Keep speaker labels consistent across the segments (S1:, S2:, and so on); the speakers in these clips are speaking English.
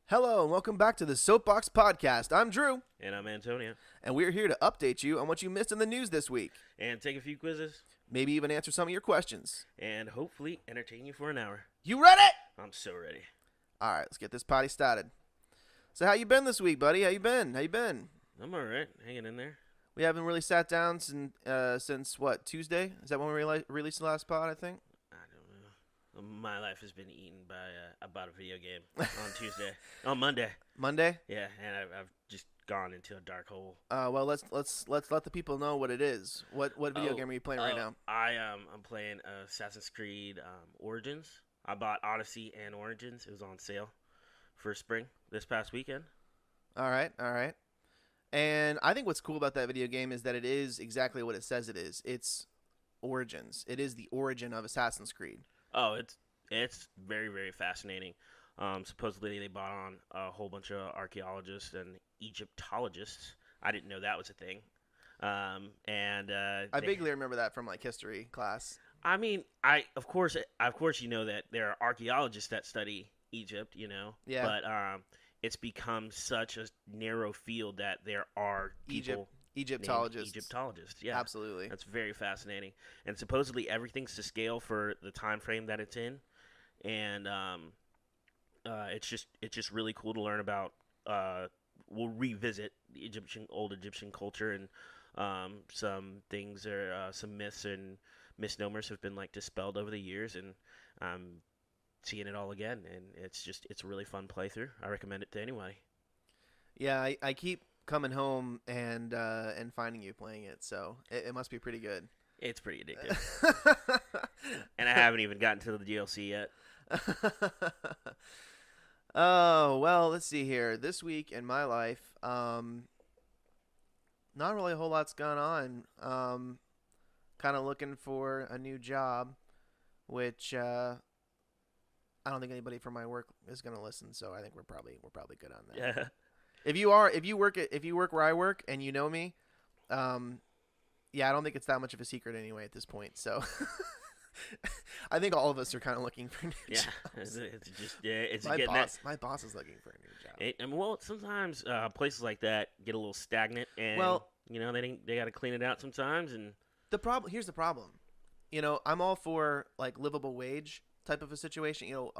S1: Hello and welcome back to the Soapbox Podcast. I'm Drew,
S2: And I'm Antonio.
S1: and we're here to update you on what you missed in the news this week.
S2: And take a few quizzes.
S1: Maybe even answer some of your questions.
S2: And hopefully entertain you for an hour.
S1: You ready?
S2: I'm so ready.
S1: All right, let's get this potty started. So how you been this week, buddy? How you been?
S2: I'm alright. Hanging in there.
S1: We haven't really sat down since what, Tuesday? Is that when we released the last pod, I think?
S2: I don't know. My life has been eaten by about a video game on Tuesday. On Monday.
S1: Monday?
S2: Yeah, and I've just gone into a dark hole.
S1: Well, let's let the people know what it is. What video game are you playing right now?
S2: I'm playing Assassin's Creed Origins. I bought Odyssey and Origins. It was on sale for spring this past weekend.
S1: All right. And I think what's cool about that video game is that it is exactly what it says it is. It's Origins. It is the origin of Assassin's Creed.
S2: Oh, it's very, very fascinating. Supposedly they brought on a whole bunch of archaeologists and Egyptologists. I didn't know that was a thing.
S1: I vaguely remember that from like history class.
S2: I mean, of course you know that there are archaeologists that study Egypt, you know.
S1: Yeah.
S2: But it's become such a narrow field that there are people
S1: Egyptologists.
S2: Egyptologists, yeah.
S1: Absolutely.
S2: That's very fascinating. And supposedly everything's to scale for the time frame that it's in. And it's just really cool to learn about. We'll revisit the old Egyptian culture, and some things some myths and misnomers have been like dispelled over the years, and seeing it all again, and it's a really fun playthrough. I recommend it to anybody.
S1: Yeah, I keep coming home and finding you playing it, so it must be pretty good.
S2: It's pretty addictive. And I haven't even gotten to the DLC yet.
S1: Oh, well, let's see here. This week in my life, not really a whole lot's gone on. Kind of looking for a new job, which I don't think anybody from my work is going to listen, so I think we're probably good on that.
S2: Yeah.
S1: If you work where I work and you know me, yeah, I don't think it's that much of a secret anyway at this point. So I think all of us are kind of looking for new jobs.
S2: It's
S1: my
S2: getting
S1: boss. My boss is looking for a new job.
S2: Well, sometimes places like that get a little stagnant, and you know they got to clean it out sometimes. And
S1: here's the problem. You know, I'm all for like livable wage type of a situation. You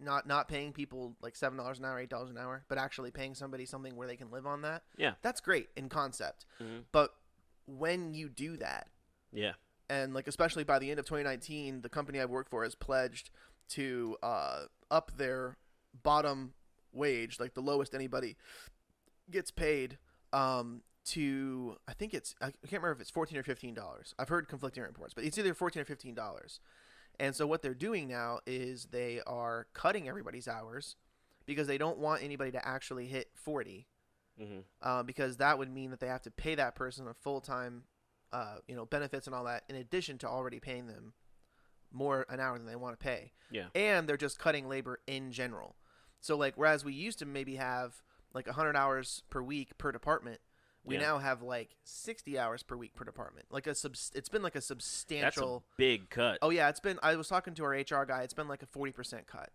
S1: know, not paying people like $7 an hour, $8 an hour, but actually paying somebody something where they can live on that.
S2: Yeah,
S1: that's great in concept.
S2: Mm-hmm.
S1: But when you do that,
S2: yeah.
S1: And like especially by the end of 2019, the company I work for has pledged to up their bottom wage, like the lowest anybody gets paid, to I can't remember if it's $14 or $15. I've heard conflicting reports, but it's either $14 or $15. And so what they're doing now is they are cutting everybody's hours because they don't want anybody to actually hit 40, because that would mean that they have to pay that person a full-time benefits and all that, in addition to already paying them more an hour than they want to pay.
S2: Yeah.
S1: And they're just cutting labor in general. So like, whereas we used to maybe have like 100 hours per week per department, we now have like 60 hours per week per department. Like it's been like a substantial.
S2: That's a big cut.
S1: Oh yeah, I was talking to our HR guy. It's been like a 40% cut.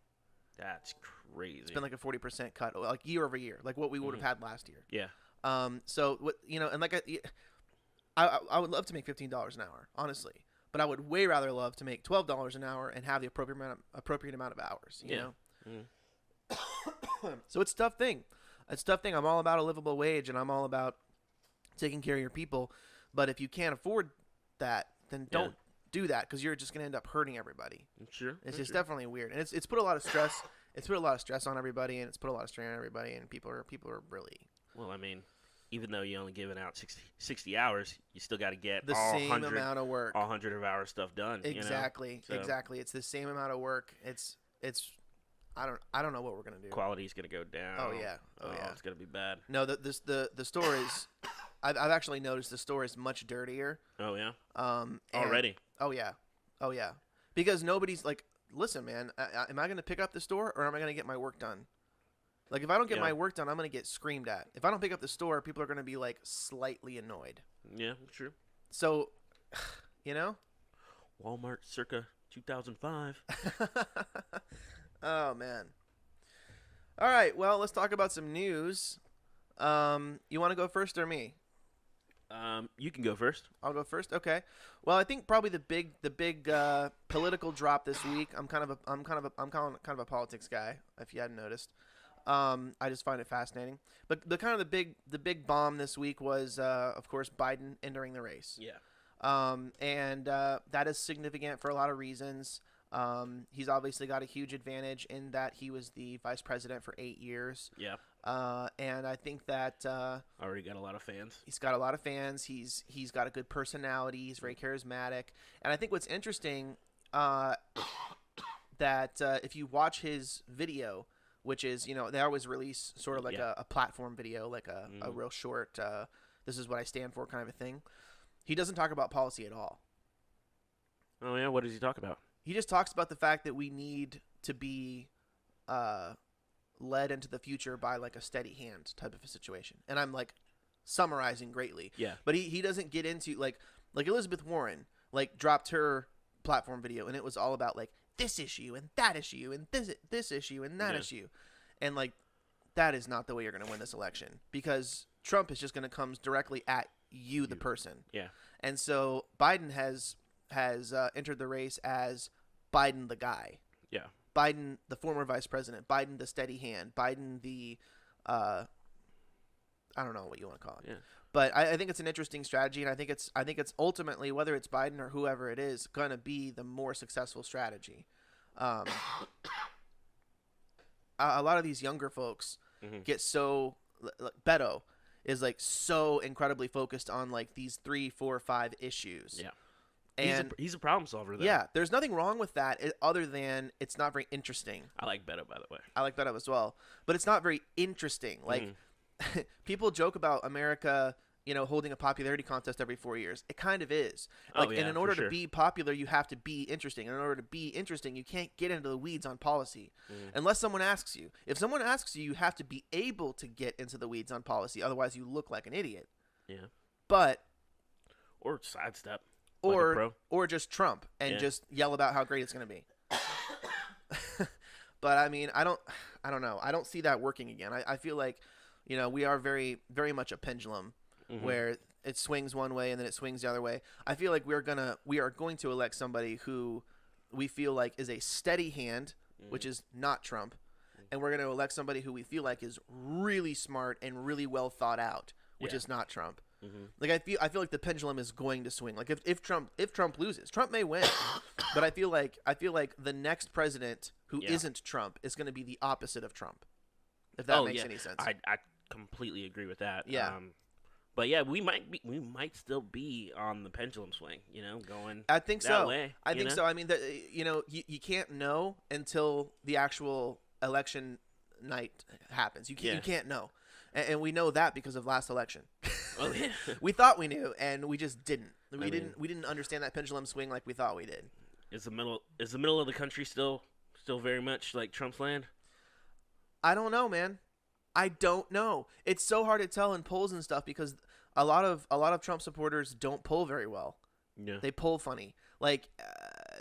S2: That's crazy.
S1: It's been like a 40% cut, like year over year, like what we would have had last year.
S2: Yeah.
S1: So what and like I would love to make $15 an hour, honestly, but I would way rather love to make $12 an hour and have the appropriate amount of hours. You know. Mm-hmm. So it's a tough thing. I'm all about a livable wage, and I'm all about taking care of your people. But if you can't afford that, then don't do that, because you're just gonna end up hurting everybody.
S2: Sure.
S1: It's just definitely weird, and it's put a lot of stress. It's put a lot of stress on everybody, and it's put a lot of strain on everybody, and people are really.
S2: Well, I mean, even though you're only giving out 60 hours, you still got to get
S1: the same amount of work,
S2: all 100 of our stuff done.
S1: Exactly,
S2: you know?
S1: Exactly. It's the same amount of work. It's. I don't know what we're gonna do.
S2: Quality's gonna go down.
S1: Oh yeah.
S2: It's gonna be bad.
S1: No, the store is. I've actually noticed the store is much dirtier.
S2: Oh yeah. Already.
S1: Oh yeah. Because nobody's like, listen, man. Am I gonna pick up the store, or am I gonna get my work done? Like, if I don't get my work done, I'm gonna get screamed at. If I don't pick up the store, people are gonna be like slightly annoyed.
S2: Yeah, true.
S1: So, you know.
S2: Walmart circa 2005.
S1: Oh man. All right. Well, let's talk about some news. You want to go first or me?
S2: You can go first.
S1: I'll go first. Okay. Well, I think probably the big political drop this week. I'm kind of a politics guy. If you hadn't noticed, I just find it fascinating. But the big bomb this week was, of course, Biden entering the race.
S2: Yeah.
S1: And that is significant for a lot of reasons. He's obviously got a huge advantage in that he was the vice president for 8 years.
S2: Yeah.
S1: And I think that
S2: Already got a lot of fans.
S1: he's got a lot of fans. He's got a good personality. He's very charismatic. And I think what's interesting that if you watch his video, which is, they always release sort of like a platform video, like a real short, this is what I stand for kind of a thing. He doesn't talk about policy at all.
S2: Oh, yeah? What does he talk about?
S1: He just talks about the fact that we need to be led into the future by like a steady hand type of a situation. And I'm like summarizing greatly.
S2: Yeah.
S1: But he doesn't get into like Elizabeth Warren like dropped her platform video and it was all about like this issue and that issue and this issue and that issue. And like that is not the way you're going to win this election because Trump is just going to come directly at you, the person.
S2: Yeah.
S1: And so Biden has entered the race as Biden the guy.
S2: Yeah.
S1: Biden the former vice president. Biden the steady hand. Biden the I don't know what you want to call it.
S2: Yeah.
S1: But I think it's an interesting strategy, and I think it's ultimately, whether it's Biden or whoever it is, going to be the more successful strategy. A lot of these younger folks get so Beto is like so incredibly focused on like these 3, 4, 5 issues.
S2: Yeah.
S1: And
S2: he's a problem solver, though.
S1: yeah, there's nothing wrong with that other than it's not very interesting.
S2: I like Beto, by the way.
S1: I like Beto as well, but it's not very interesting. Like people joke about America, holding a popularity contest every 4 years. It kind of is. Like, and in order to be popular, you have to be interesting. And in order to be interesting, you can't get into the weeds on policy unless someone asks you. If someone asks you, you have to be able to get into the weeds on policy. Otherwise, you look like an idiot.
S2: Yeah.
S1: But
S2: or sidestep.
S1: Or just Trump and just yell about how great it's going to be. But I mean, I don't know. I don't see that working again. I feel like, we are very, very much a pendulum where it swings one way and then it swings the other way. I feel like we are going to elect somebody who we feel like is a steady hand, which is not Trump, and we're going to elect somebody who we feel like is really smart and really well thought out, which is not Trump. Like I feel like the pendulum is going to swing. Like if Trump loses, Trump may win, but I feel like the next president who isn't Trump is going to be the opposite of Trump. If that makes any sense.
S2: I completely agree with that.
S1: Yeah.
S2: But yeah, we might still be on the pendulum swing, going.
S1: I think
S2: that
S1: so.
S2: way,
S1: I think so. I mean, you can't know until the actual election night happens. You can't know. And we know that because of last election.
S2: Oh, yeah.
S1: We thought we knew, and we just didn't. We didn't understand that pendulum swing like we thought we did.
S2: Is the middle of the country still very much like Trump's land?
S1: I don't know, man. I don't know. It's so hard to tell in polls and stuff because a lot of Trump supporters don't poll very well.
S2: Yeah.
S1: They poll funny. Like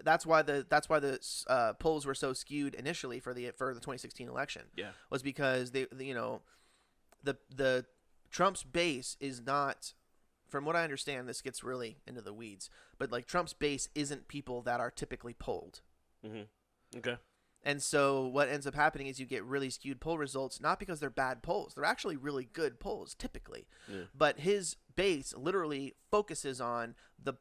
S1: that's why the polls were so skewed initially for the 2016 election.
S2: Yeah.
S1: Was because the Trump's base is not, from what I understand, this gets really into the weeds, but like Trump's base isn't people that are typically polled.
S2: Okay.
S1: And so what ends up happening is you get really skewed poll results, not because they're bad polls. They're actually really good polls typically. Yeah. But his base literally focuses on the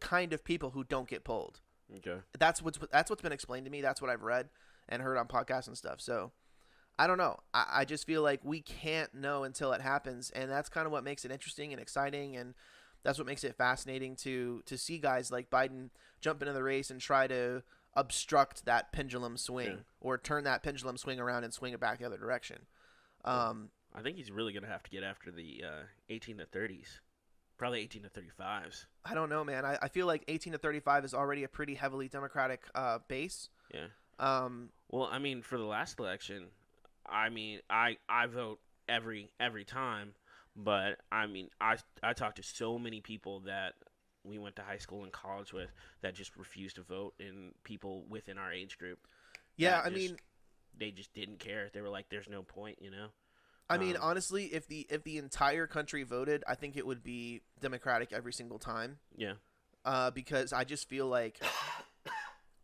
S1: kind of people who don't get polled.
S2: Okay.
S1: That's what's been explained to me. That's what I've read and heard on podcasts and stuff. So I don't know. I just feel like we can't know until it happens, and that's kind of what makes it interesting and exciting, and that's what makes it fascinating to see guys like Biden jump into the race and try to obstruct that pendulum swing or turn that pendulum swing around and swing it back the other direction.
S2: I think he's really going to have to get after the 18 to 30s, probably 18 to 35s.
S1: I don't know, man. I feel like 18 to 35 is already a pretty heavily Democratic base.
S2: Yeah. Well, I mean, for the last election, I mean, I vote every time, but I mean, I talked to so many people that we went to high school and college with that just refused to vote, and people within our age group.
S1: Yeah, I mean,
S2: they just didn't care. They were like, "There's no point," you know.
S1: I mean, honestly, if the entire country voted, I think it would be Democratic every single time.
S2: Yeah.
S1: Because I just feel like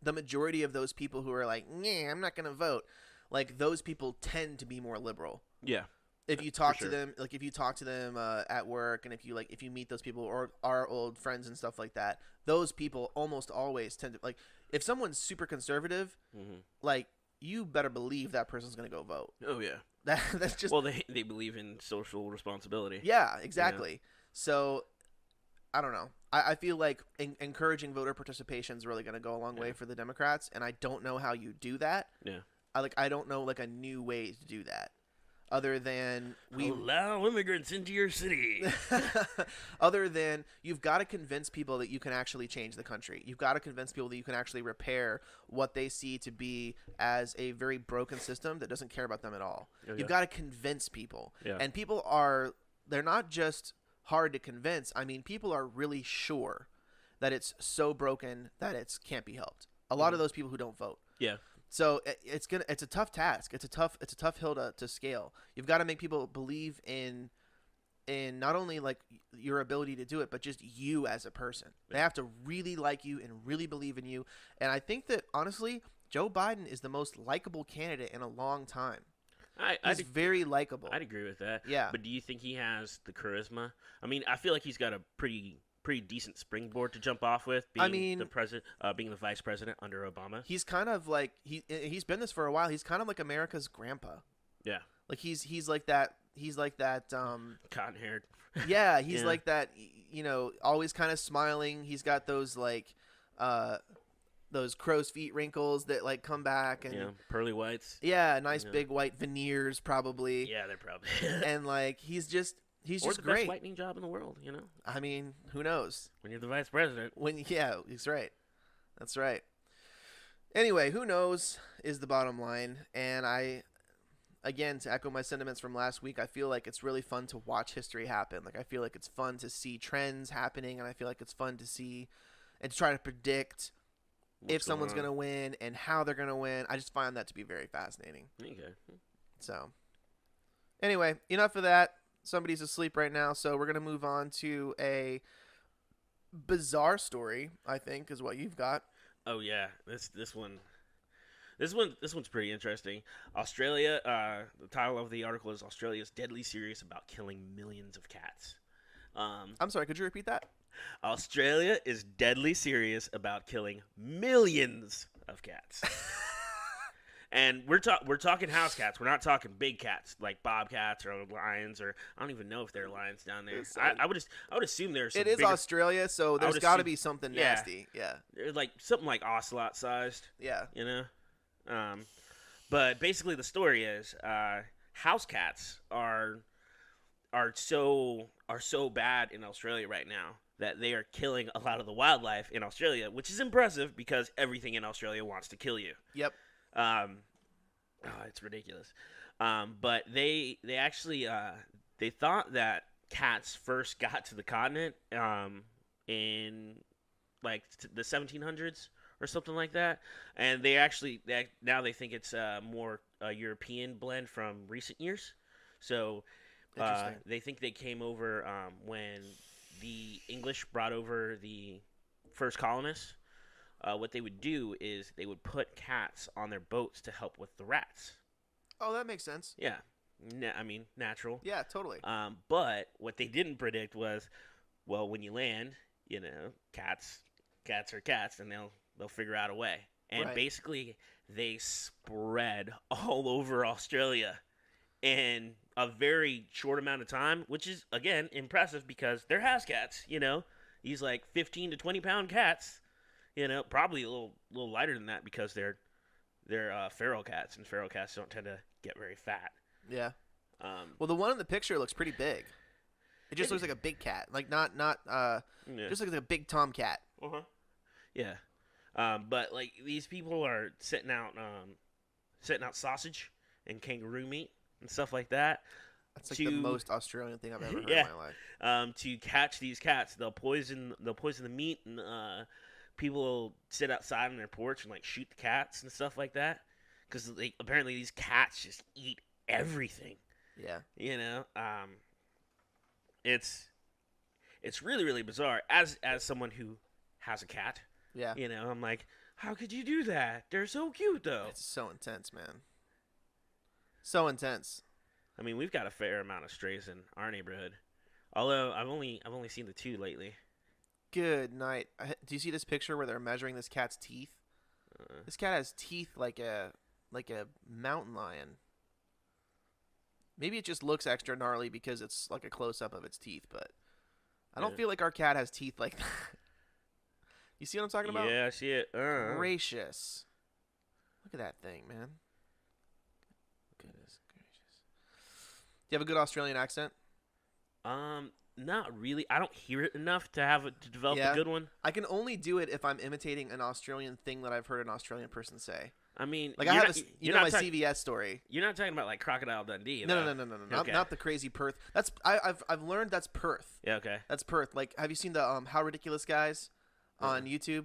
S1: the majority of those people who are like, "Yeah, I'm not gonna vote," like those people tend to be more liberal.
S2: Yeah.
S1: If you talk to them, like if you talk to them at work, and if you meet those people or our old friends and stuff like that, those people almost always tend to like. If someone's super conservative, like you better believe that person's gonna go vote.
S2: Oh yeah.
S1: That's just
S2: they believe in social responsibility.
S1: Yeah, exactly. Yeah. So I don't know. I feel like encouraging voter participation is really going to go a long way for the Democrats, and I don't know how you do that.
S2: Yeah.
S1: I don't know like a new way to do that, other than we
S2: allow immigrants into your city.
S1: Other than you've got to convince people that you can actually change the country. You've got to convince people that you can actually repair what they see to be as a very broken system that doesn't care about them at all.
S2: Okay.
S1: You've got to convince people, and they're not just hard to convince. I mean, people are really sure that it's so broken that it can't be helped. A lot of those people who don't vote.
S2: Yeah.
S1: So it's a tough task. It's a tough hill to scale. You've got to make people believe in not only like your ability to do it, but just you as a person. They have to really like you and really believe in you. And I think that honestly, Joe Biden is the most likable candidate in a long time. He's very likable.
S2: I'd agree with that.
S1: Yeah.
S2: But do you think he has the charisma? I mean, I feel like he's got a pretty decent springboard to jump off with. Being the vice president under Obama.
S1: He's kind of like he's been this for a while. He's kind of like America's grandpa.
S2: Yeah.
S1: Like he's like that. He's like that.
S2: Cotton haired.
S1: Yeah, he's like that. You know, always kind of smiling. He's got those like those crow's feet wrinkles that like come back and
S2: pearly whites.
S1: Yeah, nice big white veneers probably.
S2: Yeah, they're probably.
S1: And like he's just
S2: the
S1: great.
S2: Best whitening job in the world, you know.
S1: I mean, who knows?
S2: When you're the vice president.
S1: He's right. That's right. Anyway, who knows is the bottom line, and again, to echo my sentiments from last week, I feel like it's really fun to watch history happen. Like I feel like it's fun to see trends happening, and I feel like it's fun to see and to try to predict if someone's going to win and how they're going to win. I just find that to be very fascinating.
S2: Okay.
S1: So, anyway, enough of that. Somebody's asleep right now, so we're going to move on to a bizarre story, I think, is what you've got.
S2: Oh, yeah. This one's pretty interesting. Australia, the title of the article is Australia's deadly serious about killing millions of cats.
S1: I'm sorry, could you repeat that?
S2: Australia is deadly serious about killing millions of cats. And we're talking house cats. We're not talking big cats like bobcats or lions, or I don't even know if there are lions down there. I would assume there's some
S1: It is
S2: bigger,
S1: Australia, so there's got to be something nasty. Yeah.
S2: They're like something like ocelot sized.
S1: Yeah.
S2: You know? But basically the story is house cats are so bad in Australia right now that they are killing a lot of the wildlife in Australia, which is impressive because everything in Australia wants to kill you.
S1: Yep.
S2: It's ridiculous. But they actually they thought that cats first got to the continent in like the 1700s or something like that, and now they think it's more a European blend from recent years. So they think they came over when the English brought over the first colonists. What they would do is they would put cats on their boats to help with the rats.
S1: Oh, that makes sense.
S2: Yeah. I mean, natural.
S1: Yeah, totally.
S2: But what they didn't predict was, well, when you land, you know, cats are cats, and they'll figure out a way. And basically, they spread all over Australia in a very short amount of time, which is, again, impressive because they're house cats, you know. These, like, 15 to 20-pound cats. You know, probably a little lighter than that because they're feral cats, and feral cats don't tend to get very fat.
S1: Yeah. Well, the one in the picture looks pretty big. It just looks like a big cat, like not just looks like a big tomcat.
S2: Yeah. But like these people are setting out sausage and kangaroo meat and stuff like that.
S1: That's like the most Australian thing I've ever heard in my life.
S2: To catch these cats, they'll poison the meat, and people will sit outside on their porch and like shoot the cats and stuff like that because apparently these cats just eat everything.
S1: Yeah.
S2: You know, it's really really bizarre. As someone who has a cat,
S1: Yeah.
S2: you know, I'm like, how could you do that? They're so cute though.
S1: It's so intense, man. So intense.
S2: I mean, we've got a fair amount of strays in our neighborhood. Although I've only seen the 2 lately.
S1: Good night. Do you see this picture where they're measuring this cat's teeth? This cat has teeth like a mountain lion. Maybe it just looks extra gnarly because it's like a close up of its teeth, but I don't feel like our cat has teeth like that. You see what I'm talking about?
S2: Yeah, I see it.
S1: Gracious. Look at that thing, man. Goodness gracious. Do you have a good Australian accent?
S2: Not really. I don't hear it enough to develop a good one.
S1: I can only do it if I'm imitating an Australian thing that I've heard an Australian person say.
S2: I mean,
S1: like I have my CVS story.
S2: You're not talking about like Crocodile Dundee.
S1: No. Okay. Not the crazy Perth. That's I've learned that's Perth.
S2: Yeah. Okay.
S1: That's Perth. Like, have you seen the How Ridiculous guys on YouTube?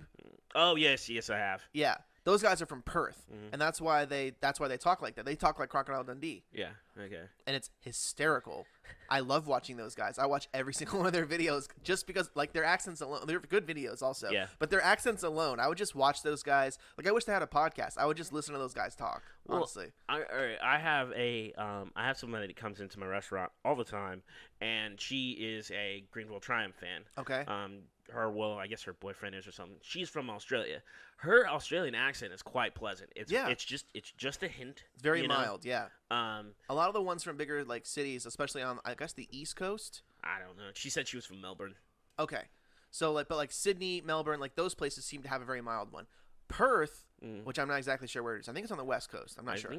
S2: Oh yes, I have.
S1: Yeah. Those guys are from Perth, and that's why they talk like that. They talk like Crocodile Dundee.
S2: Yeah. Okay.
S1: And it's hysterical. I love watching those guys. I watch every single one of their videos just because, like, their accents alone. They're good videos also. Yeah. But their accents alone, I would just watch those guys. Like, I wish they had a podcast. I would just listen to those guys talk. Honestly.
S2: I have I have somebody that comes into my restaurant all the time, and she is a Greenville Triumph fan.
S1: Okay.
S2: I guess her boyfriend is or something. She's from Australia. Her Australian accent is quite pleasant. It's just a hint.
S1: It's very mild, yeah.
S2: A
S1: lot of the ones from bigger like cities, especially on I guess the East Coast.
S2: I don't know. She said she was from Melbourne.
S1: Okay. So but Sydney, Melbourne, like those places seem to have a very mild one. Perth, which I'm not exactly sure where it is. I think it's on the West Coast. I'm not sure.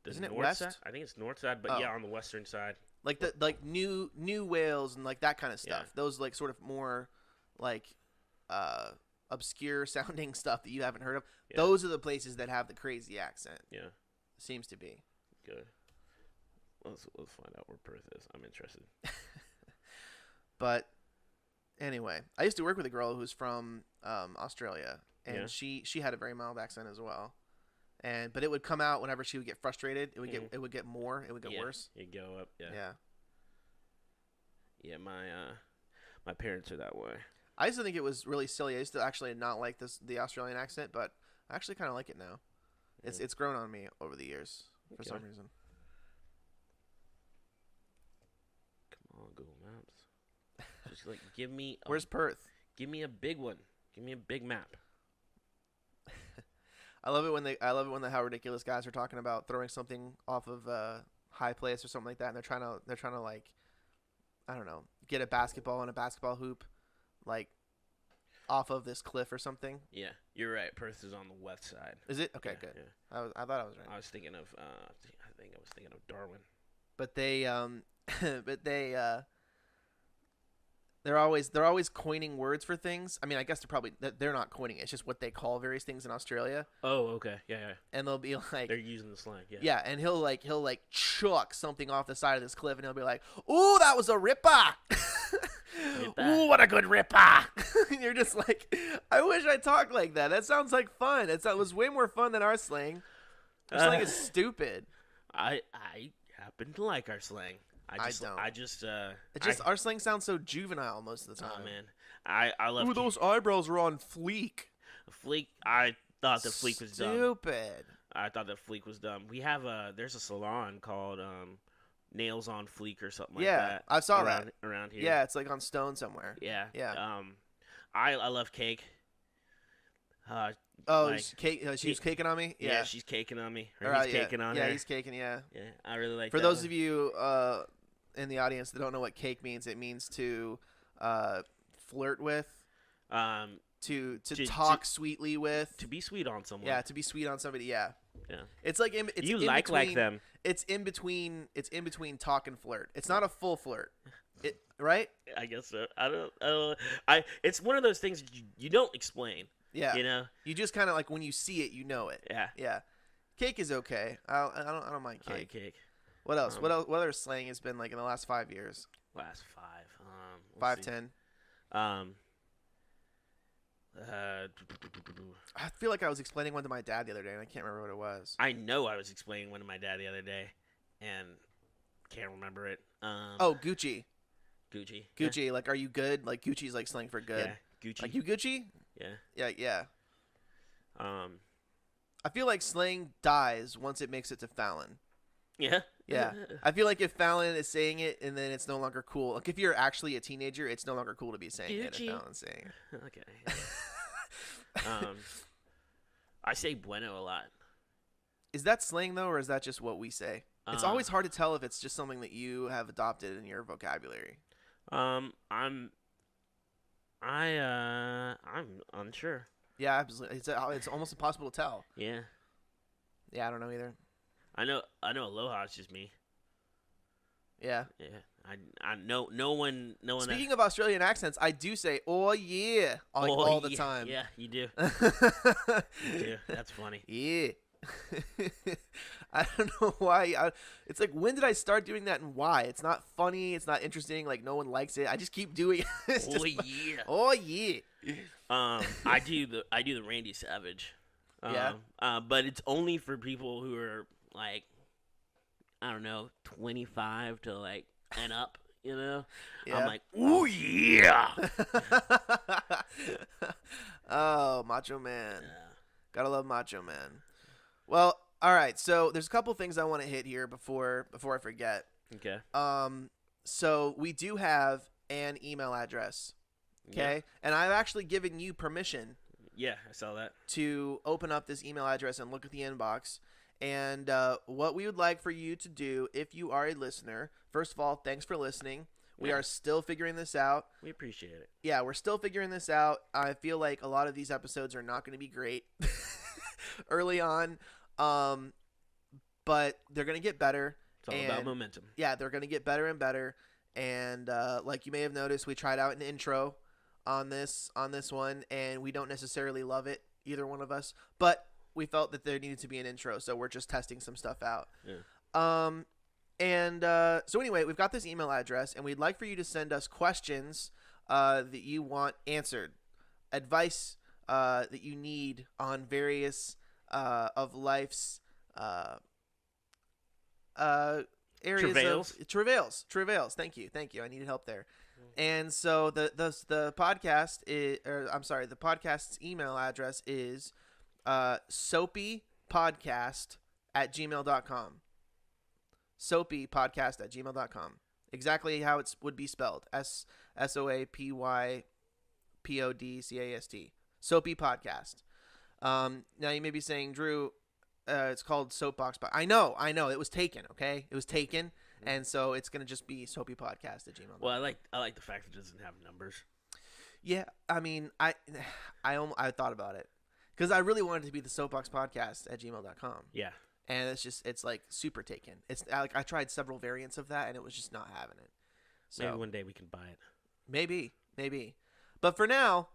S1: Isn't it west?
S2: Side? I think it's north side, but yeah, on the western side.
S1: Like New Wales and like that kind of stuff. Yeah. Those like sort of more like obscure sounding stuff that you haven't heard of. Yeah. Those are the places that have the crazy accent.
S2: Yeah.
S1: Seems to be.
S2: Good. Let's find out where Perth is. I'm interested.
S1: But anyway, I used to work with a girl who's from Australia, and she had a very mild accent as well. But it would come out whenever she would get frustrated. It would get more. It would get worse.
S2: It'd go up. Yeah.
S1: Yeah.
S2: Yeah. My parents are that way.
S1: I used to think it was really silly. I used to actually not like the Australian accent, but I actually kind of like it now. It's grown on me over the years for some reason.
S2: Come on, Google Maps. Just like give me.
S1: Where's Perth?
S2: Give me a big one. Give me a big map.
S1: I love it when the How Ridiculous guys are talking about throwing something off of a high place or something like that, and they're trying to like, I don't know, get a basketball and a basketball hoop, like, off of this cliff or something.
S2: Yeah, you're right. Perth is on the west side.
S1: Is it? Okay, good. Yeah. I thought I was right.
S2: I was thinking of Darwin.
S1: But they're always coining words for things. I mean, I guess they're not coining it. It's just what they call various things in Australia.
S2: Oh, okay. Yeah.
S1: And they'll be like,
S2: they're using the slang. Yeah.
S1: Yeah, and he'll chuck something off the side of this cliff, and he'll be like, "Ooh, that was a ripper." Ooh, what a good ripper. And you're just like, I wish I talked like that. That sounds like fun. It was way more fun than our slang. Our slang is stupid.
S2: I happen to like our slang.
S1: I don't.
S2: Our
S1: slang sounds so juvenile most of the time.
S2: Oh man, I love.
S1: Ooh, those eyebrows are on fleek.
S2: Fleek. I thought the fleek was dumb.
S1: Stupid.
S2: I thought that fleek was dumb. We have there's a salon called Nails on Fleek or something like that.
S1: Yeah, I saw that
S2: around here.
S1: Yeah, it's like on Stone somewhere.
S2: Yeah.
S1: Yeah.
S2: I love cake.
S1: Cake. She's caking on me.
S2: Yeah, she's caking on me. Or he's caking on her.
S1: Yeah, he's caking. Yeah.
S2: Yeah, I really like.
S1: For those of you in the audience that don't know what cake means, it means to flirt with, to talk sweetly with,
S2: to be sweet on someone.
S1: Yeah, to be sweet on somebody. Yeah.
S2: Yeah.
S1: It's like
S2: like them.
S1: It's in between talk and flirt. It's not a full flirt. Right?
S2: I guess so. I don't. It's one of those things that you don't explain.
S1: Yeah.
S2: You know.
S1: You just kind of like when you see it, you know it.
S2: Yeah.
S1: Yeah. Cake is okay. I don't mind cake.
S2: I like cake.
S1: What else? What other slang has been like in the last 5 years?
S2: Last 5.
S1: 5, 10. I feel like I was explaining one to my dad the other day, and I can't remember what it was.
S2: I know I was explaining one to my dad the other day, and can't remember it.
S1: Oh, Gucci.
S2: Gucci.
S1: Gucci, like, are you good? Like, Gucci's like slang for good.
S2: Yeah, Gucci.
S1: Like, you Gucci?
S2: Yeah.
S1: Yeah. I feel like slang dies once it makes it to Fallon.
S2: Yeah.
S1: Yeah. I feel like if Fallon is saying it and then it's no longer cool. Like, if you're actually a teenager, it's no longer cool to be saying it if Fallon's saying it.
S2: Okay. I say bueno a lot.
S1: Is that slang, though, or is that just what we say? It's always hard to tell if it's just something that you have adopted in your vocabulary.
S2: I'm unsure.
S1: Yeah, absolutely. It's almost impossible to tell.
S2: Yeah.
S1: Yeah, I don't know either.
S2: I know aloha is just me.
S1: Yeah.
S2: Yeah. I know no one.
S1: Speaking of Australian accents, I do say "oh yeah" all the time.
S2: Yeah, you do. You do. That's funny.
S1: Yeah. I don't know why. It's like, when did I start doing that and why? It's not funny. It's not interesting. Like, no one likes it. I just keep doing it.
S2: Yeah.
S1: Oh yeah.
S2: I do the Randy Savage.
S1: Yeah.
S2: But it's only for people who are like, I don't know, 25 to like and up. You know. Yeah. I'm like, oh yeah.
S1: Oh, Macho Man.
S2: Yeah.
S1: Gotta love Macho Man. Well, all right. So there's a couple things I want to hit here before I forget.
S2: Okay.
S1: So we do have an email address. Okay.
S2: Yeah.
S1: And I've actually given you permission.
S2: Yeah, I saw that.
S1: To open up this email address and look at the inbox. And what we would like for you to do, if you are a listener, first of all, thanks for listening. We are still figuring this out.
S2: We appreciate it.
S1: Yeah, we're still figuring this out. I feel like a lot of these episodes are not going to be great early on, but they're going to get better.
S2: It's all about momentum.
S1: Yeah, they're going to get better and better. And like you may have noticed, we tried out an intro on this one, and we don't necessarily love it, either one of us. But we felt that there needed to be an intro, so we're just testing some stuff out.
S2: Yeah.
S1: So anyway, we've got this email address, and we'd like for you to send us questions that you want answered, advice that you need on various of life's areas. Travails. Thank you. I needed help there. And so the podcast is, the podcast's email address is soapypodcast@gmail.com. soapypodcast@gmail.com. Exactly how it would be spelled. SOAPYPODCAST. Soapy Podcast. Now you may be saying, Drew, it's called Soapbox Boys. I know. It was taken, okay? It was taken. And so it's going to just be soapypodcast@gmail.com.
S2: Well, I like the fact that it doesn't have numbers.
S1: Yeah, I mean, I thought about it. Because I really wanted it to be the Soapbox Podcast@gmail.com.
S2: Yeah.
S1: And it's like super taken. It's like I tried several variants of that, and it was just not having it. So
S2: maybe one day we can buy it.
S1: Maybe. But for now,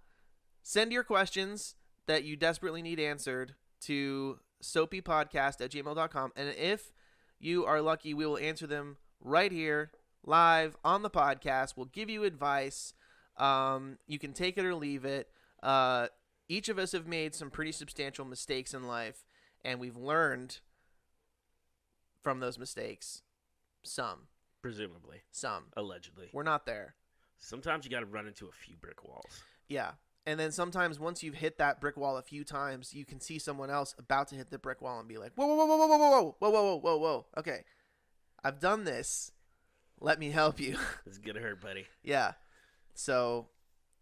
S1: send your questions that you desperately need answered to soapypodcast@gmail.com. And if you are lucky, we will answer them right here, live on the podcast. We'll give you advice. You can take it or leave it. Each of us have made some pretty substantial mistakes in life, and we've learned from those mistakes. Some.
S2: Presumably.
S1: Some.
S2: Allegedly.
S1: We're not there.
S2: Sometimes you got to run into a few brick walls.
S1: Yeah. And then sometimes once you've hit that brick wall a few times, you can see someone else about to hit the brick wall and be like, whoa. Okay. I've done this. Let me help you.
S2: It's going to hurt, buddy.
S1: Yeah. So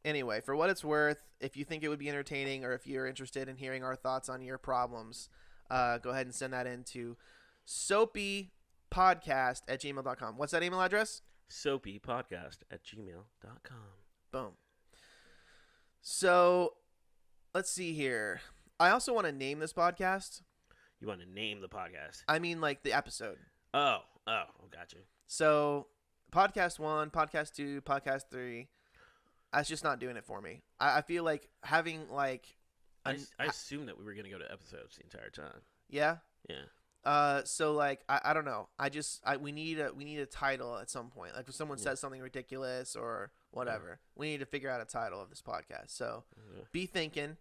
S1: anyway, for what it's worth, if you think it would be entertaining or if you're interested in hearing our thoughts on your problems, go ahead and send that in to soapypodcast@gmail.com. What's that email address?
S2: soapypodcast@gmail.com.
S1: Boom. So let's see here. I also want to name this podcast.
S2: You want to name the podcast?
S1: I mean, like the episode.
S2: Oh, gotcha.
S1: So podcast 1, podcast 2, podcast 3. That's just not doing it for me. I feel like having like.
S2: I assumed that we were going to go to episodes the entire time.
S1: Yeah.
S2: Yeah.
S1: So like I don't know. We need a title at some point. Like if someone says something ridiculous or whatever. We need to figure out a title of this podcast. So
S2: Yeah.
S1: be thinking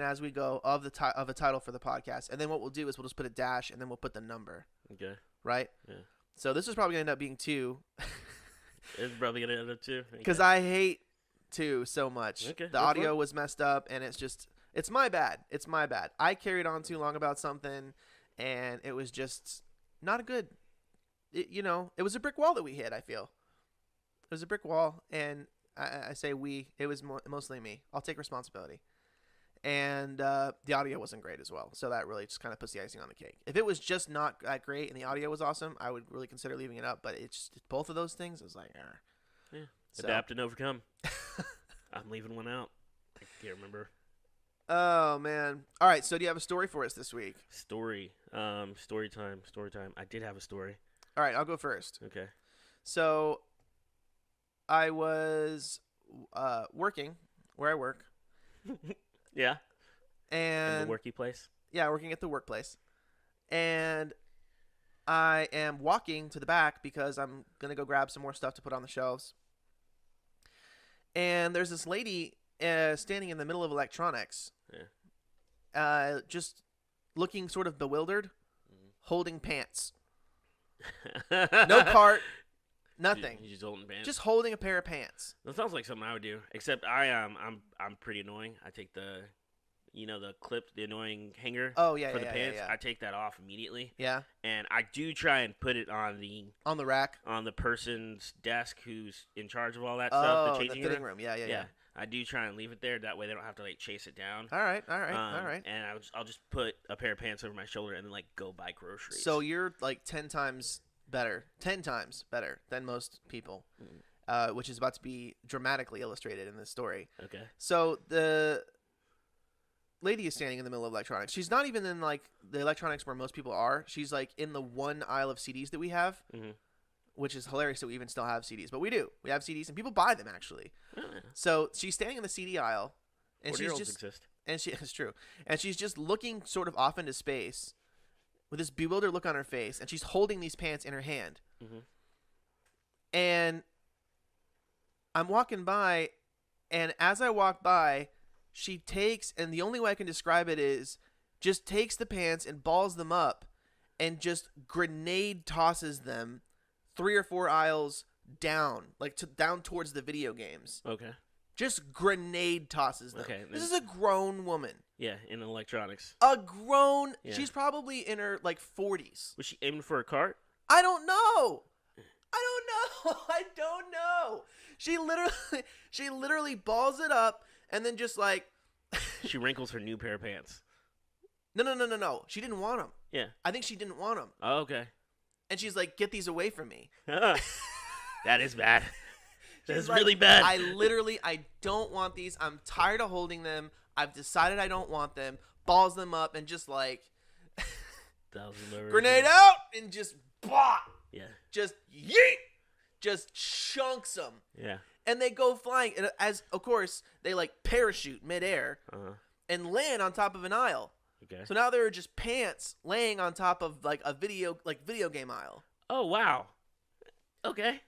S1: as we go of of a title for the podcast, and then what we'll do is we'll just put a dash and then we'll put the number.
S2: Okay.
S1: Right.
S2: Yeah.
S1: So this is probably gonna end up being 2.
S2: It's probably gonna end up 2.
S1: Because I hate 2 so much.
S2: Okay,
S1: The
S2: that's
S1: audio
S2: fine.
S1: was messed up, and it's my bad. It's my bad. I carried on too long about something, and it was just not a good. It was a brick wall that we hit. I feel it was a brick wall, and I say we. It was mostly me. I'll take responsibility. And the audio wasn't great as well, so that really just kind of puts the icing on the cake. If it was just not that great and the audio was awesome, I would really consider leaving it up. But it's both of those things. I was like,
S2: Yeah.
S1: So.
S2: Adapt and overcome. I'm leaving one out. I can't remember.
S1: Oh man! All right. So do you have a story for us this week?
S2: Story time. I did have a story.
S1: All right, I'll go first.
S2: Okay.
S1: So I was working where I work,
S2: Yeah. In
S1: and
S2: the worky place.
S1: yeah, working at the workplace, and I am walking to the back because I'm gonna go grab some more stuff to put on the shelves. And there's this lady standing in the middle of electronics, just looking sort of bewildered, holding pants. No cart, nothing.
S2: He's just holding pants.
S1: Just holding a pair of pants.
S2: That sounds like something I would do. Except I'm pretty annoying. I take the clip, the annoying hanger.
S1: Oh yeah,
S2: for
S1: yeah,
S2: the pants.
S1: yeah.
S2: I take that off immediately.
S1: Yeah.
S2: And I do try and put it on
S1: the rack.
S2: on the person's desk who's in charge of all that
S1: Oh,
S2: stuff.
S1: the
S2: changing
S1: fitting room. Yeah.
S2: I do try and leave it there. That way they don't have to chase it down.
S1: All right.
S2: And I'll just put a pair of pants over my shoulder and then go buy groceries.
S1: So you're 10 times better than most people, which is about to be dramatically illustrated in this story.
S2: Okay.
S1: So the lady is standing in the middle of electronics. She's not even in the electronics where most people are. She's in the one aisle of CDs that we have, which is hilarious that we even still have CDs. But we do. We have CDs, and people buy them actually.
S2: Oh, yeah.
S1: So she's standing in the CD aisle, and she's
S2: 40-year-olds
S1: just
S2: exist.
S1: it's true, and she's just looking sort of off into space with this bewildered look on her face, and she's holding these pants in her hand. And I'm walking by, and as I walk by, she takes, and the only way I can describe it is just takes the pants and balls them up and just grenade tosses them 3 or 4 aisles down, down towards the video games.
S2: Okay.
S1: Just grenade tosses them.
S2: Okay,
S1: This is a grown woman.
S2: Yeah, in electronics.
S1: A grown,
S2: Yeah.
S1: She's probably in her 40s.
S2: Was she aiming for a cart?
S1: I don't know. I don't know. She literally balls it up and then just
S2: She wrinkles her new pair of pants.
S1: No. She didn't want them.
S2: Yeah.
S1: I think she didn't want them.
S2: Oh, okay.
S1: And she's like, "Get these away from me."
S2: That is bad. That's
S1: She's like,
S2: really bad.
S1: I don't want these. I'm tired of holding them. I've decided I don't want them. Balls them up and just grenade out and just bah!
S2: Yeah.
S1: Just yeet! Just chunks them.
S2: Yeah.
S1: And they go flying. And as, of course, they parachute midair and land on top of an aisle.
S2: Okay.
S1: So now there are just pants laying on top of a video game aisle.
S2: Oh, wow. Okay.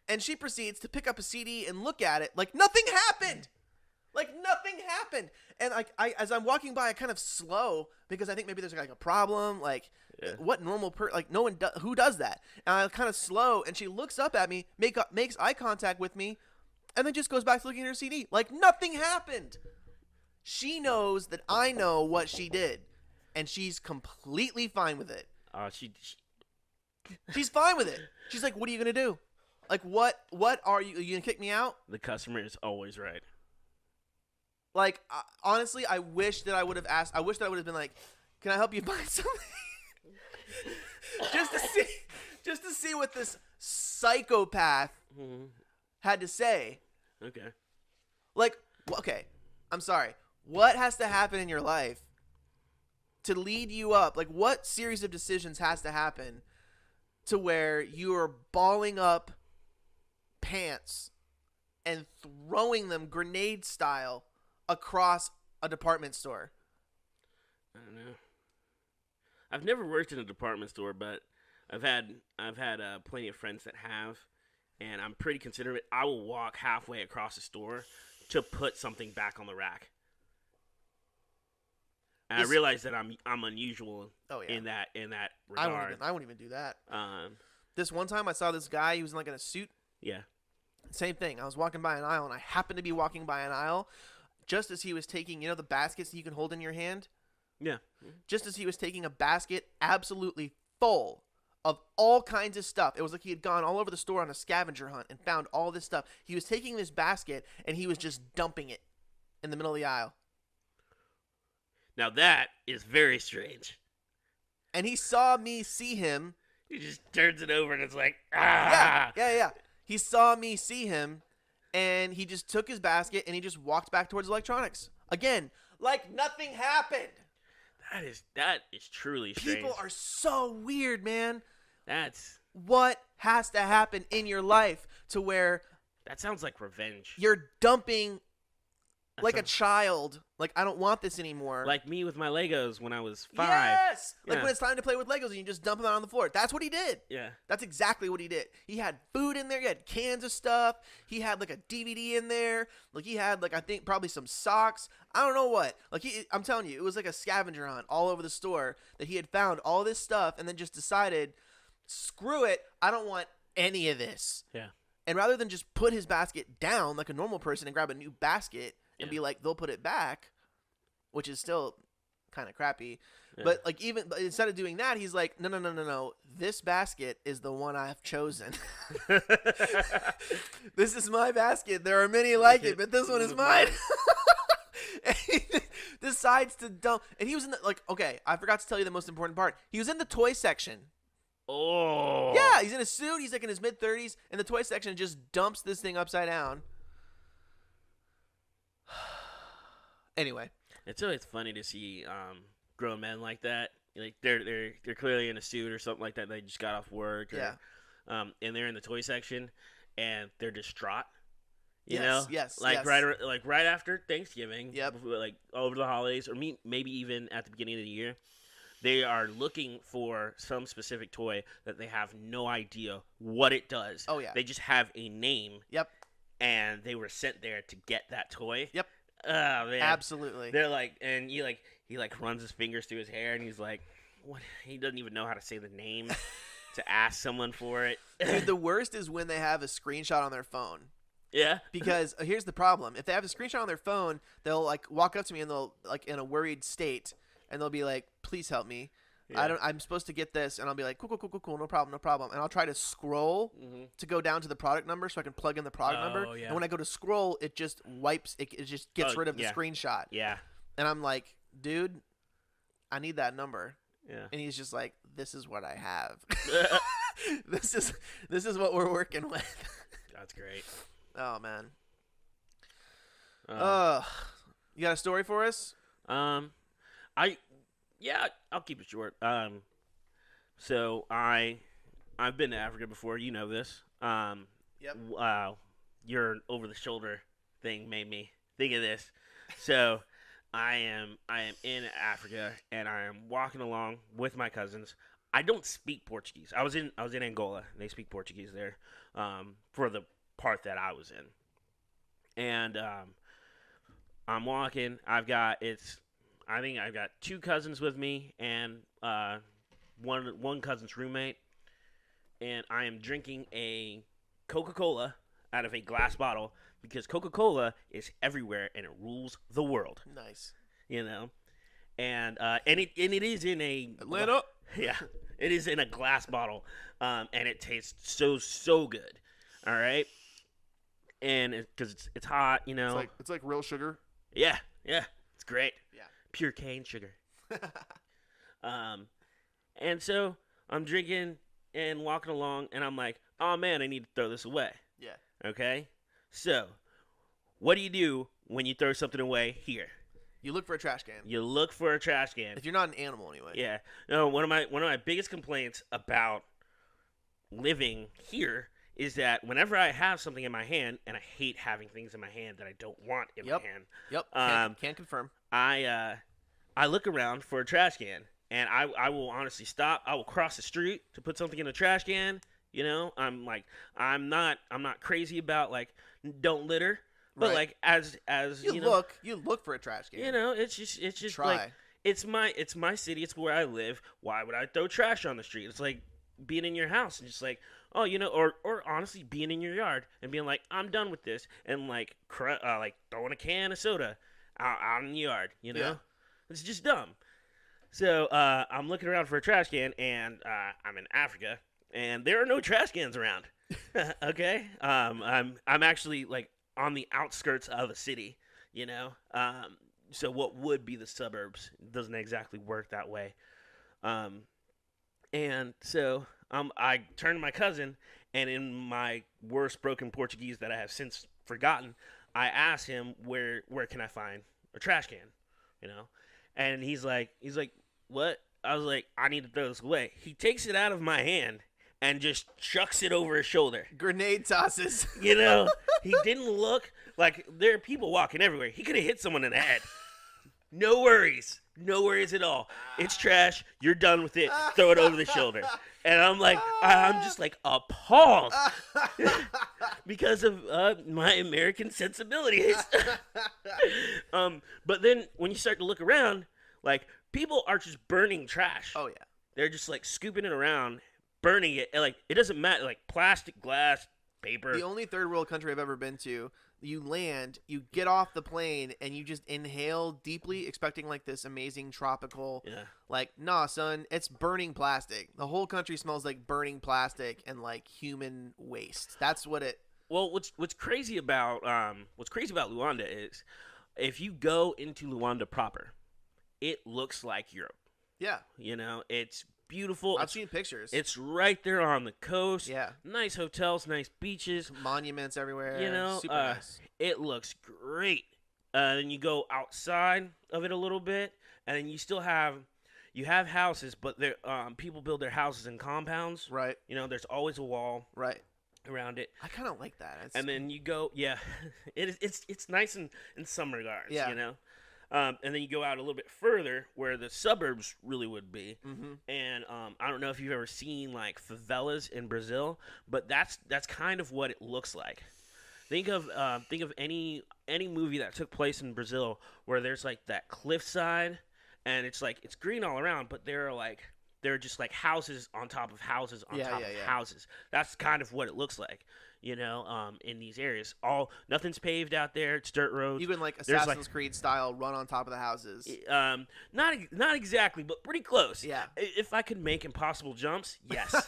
S1: And she proceeds to pick up a CD and look at it like nothing happened. Nothing happened. And as I'm walking by, I kind of slow because I think maybe there's a problem. What normal no one who does that? And I kind of slow, and she looks up at me, makes eye contact with me, and then just goes back to looking at her CD like nothing happened. She knows that I know what she did, and she's completely fine with it. She's fine with it. She's like, "What are you gonna do? What are you? Are you gonna kick me out?"
S2: The customer is always right.
S1: Honestly, I wish that I would have asked. I wish that I would have been like, "Can I help you buy something?" just to see what this psychopath had to say.
S2: Okay.
S1: Okay, I'm sorry. What has to happen in your life to lead you up? What series of decisions has to happen to where you are balling up pants and throwing them grenade style across a department store?
S2: I don't know. I've never worked in a department store, but I've had plenty of friends that have, and I'm pretty considerate, I will walk halfway across the store to put something back on the rack. And I realize that I'm unusual in that regard.
S1: I won't even do that.
S2: Um,
S1: This one time I saw this guy. He was in like in a suit.
S2: yeah.
S1: Same thing. I was walking by an aisle, and I happened to be walking by an aisle just as he was taking, the baskets that you can hold in your hand?
S2: Yeah.
S1: Just as he was taking a basket absolutely full of all kinds of stuff. It was like he had gone all over the store on a scavenger hunt and found all this stuff. He was taking this basket, and he was just dumping it in the middle of the aisle.
S2: Now that is very strange.
S1: And he saw me see him.
S2: He just turns it over, and it's like, ah!
S1: Yeah. He saw me see him, and he just took his basket, and he just walked back towards electronics. Again, like nothing happened.
S2: That is truly strange.
S1: People are so weird, man.
S2: That's...
S1: What has to happen in your life to where...
S2: That sounds like revenge.
S1: You're dumping like a child. Like, I don't want this anymore.
S2: Like me with my Legos when I was 5.
S1: Yes!
S2: Yeah.
S1: Like when it's time to play with Legos and you just dump them out on the floor. That's what he did.
S2: Yeah.
S1: That's exactly what he did. He had food in there. He had cans of stuff. He had like a DVD in there. Like he had like, I think probably some socks. I don't know what. Like I'm telling you, it was like a scavenger hunt all over the store that he had found all this stuff and then just decided, screw it. I don't want any of this.
S2: Yeah.
S1: And rather than just put his basket down like a normal person and grab a new basket and be like, they'll put it back, which is still kind of crappy. Yeah. But like but instead of doing that, he's like, no. This basket is the one I've chosen. This is my basket. There are many like it, but this one is mine. And he decides to dump. And he was in okay, I forgot to tell you the most important part. He was in the toy section.
S2: Oh.
S1: Yeah, he's in a suit. He's like in his mid-30s. In the toy section, just dumps this thing upside down. Anyway,
S2: it's always funny to see grown men like that. Like they're clearly in a suit or something like that. They just got off work. Or, and they're in the toy section, and they're distraught. You know?
S1: Yes.
S2: Like right after Thanksgiving.
S1: Yep.
S2: Before, like over the holidays, or maybe even at the beginning of the year, they are looking for some specific toy that they have no idea what it does.
S1: Oh yeah.
S2: They just have a name.
S1: Yep.
S2: And they were sent there to get that toy.
S1: Yep.
S2: Oh man,
S1: absolutely.
S2: They're like, and he runs his fingers through his hair, and he's like, what? He doesn't even know how to say the name to ask someone for it.
S1: Dude, the worst is when they have a screenshot on their phone.
S2: Yeah.
S1: Because here's the problem: if they have a screenshot on their phone, they'll like walk up to me and they'll like in a worried state, and they'll be like, "Please help me. Yeah. I'm supposed to get this," and I'll be like, "Cool, no problem," and I'll try to scroll to go down to the product number so I can plug in the product number. Yeah. And when I go to scroll, it just wipes. It just gets rid of the screenshot.
S2: Yeah.
S1: And I'm like, "Dude, I need that number."
S2: Yeah.
S1: And he's just like, "This is what I have. This is what we're working with."
S2: That's great.
S1: Oh man. You got a story for us?
S2: Yeah, I'll keep it short. So I've been to Africa before. You know this.
S1: Yep.
S2: Your over the shoulder thing made me think of this. So I am in Africa, and I am walking along with my cousins. I don't speak Portuguese. I was in Angola. And they speak Portuguese there, for the part that I was in, and I'm walking. I think I've got 2 cousins with me and one cousin's roommate, and I am drinking a Coca-Cola out of a glass bottle because Coca-Cola is everywhere and it rules the world.
S1: Nice.
S2: You know, and it is in a
S1: Atlanta.
S2: Yeah, it is in a glass bottle, and it tastes so good. All right, and because it's hot, you know.
S1: It's like real sugar.
S2: Yeah, it's great.
S1: Yeah.
S2: Pure cane sugar. And so I'm drinking and walking along, and I'm like, oh man, I need to throw this away.
S1: Yeah.
S2: Okay? So, what do you do when you throw something away here?
S1: You look for a trash can.
S2: You look for a trash can.
S1: If you're not an animal, anyway.
S2: Yeah. No, one of my biggest complaints about living here is that whenever I have something in my hand, and I hate having things in my hand that I don't want in my hand.
S1: Yep. Can't confirm.
S2: I look around for a trash can, and I will honestly stop. I will cross the street to put something in a trash can, You know, I'm not crazy about like don't litter, but
S1: Right.
S2: like as
S1: You
S2: know,
S1: look for a trash can.
S2: you know, it's just like
S1: Try.
S2: it's my city, it's where I live. Why would I throw trash on the street? It's like being in your house and just like, oh, you know, or honestly being in your yard and being like, I'm done with this, and like like throwing a can of soda out in the yard. You know,
S1: Yeah.
S2: it's just dumb. So I'm looking around for a trash can, and I'm in Africa, and there are no trash cans around. Okay, I'm actually like on the outskirts of a city, you know. So what would be the suburbs doesn't exactly work that way. Um, and so I turned to my cousin, and in my worst broken Portuguese that I have since forgotten, I asked him where can I find a trash can, you know, and he's like what? I was like, I need to throw this away. He takes it out of my hand and just chucks it over his shoulder.
S1: Grenade tosses.
S2: You know, he didn't look like there are people walking everywhere. He could have hit someone in the head. No worries. No worries at all. It's trash. You're done with it. Throw it over the shoulder. And I'm just like appalled because of my American sensibilities. But then when you start to look around, like people are just burning trash.
S1: Oh yeah.
S2: They're just like scooping it around, burning it. And, like it doesn't matter. Like plastic, glass, paper.
S1: The only third world country I've ever been to, you land, you get off the plane, and you just inhale deeply, expecting like this amazing tropical.
S2: Yeah.
S1: Like, nah, son, it's burning plastic. The whole country smells like burning plastic and like human waste. That's what it.
S2: Well, what's crazy about Luanda is if you go into Luanda proper, it looks like Europe.
S1: Yeah.
S2: You know, it's beautiful.
S1: I've seen pictures.
S2: It's right there on the coast.
S1: Yeah.
S2: Nice hotels, nice beaches.
S1: Monuments everywhere.
S2: You know,
S1: super nice.
S2: It looks great. Then you go outside of it a little bit, and then you have houses, but people build their houses in compounds.
S1: Right.
S2: You know, there's always a wall
S1: Right.
S2: around it.
S1: I kind of like that.
S2: And then you go, yeah, it's nice in some regards,
S1: Yeah.
S2: you know. And then you go out a little bit further where the suburbs really would be.
S1: Mm-hmm.
S2: And I don't know if you've ever seen like favelas in Brazil, but that's kind of what it looks like. Think of any movie that took place in Brazil where there's like that cliffside, and it's like it's green all around, but there are just like houses on top of houses on top of houses. That's kind of what it looks like, you know, in these areas. Nothing's paved out there. It's dirt roads.
S1: You can like Assassin's Creed style run on top of the houses.
S2: Not exactly, but pretty close.
S1: Yeah.
S2: If I could make impossible jumps, yes.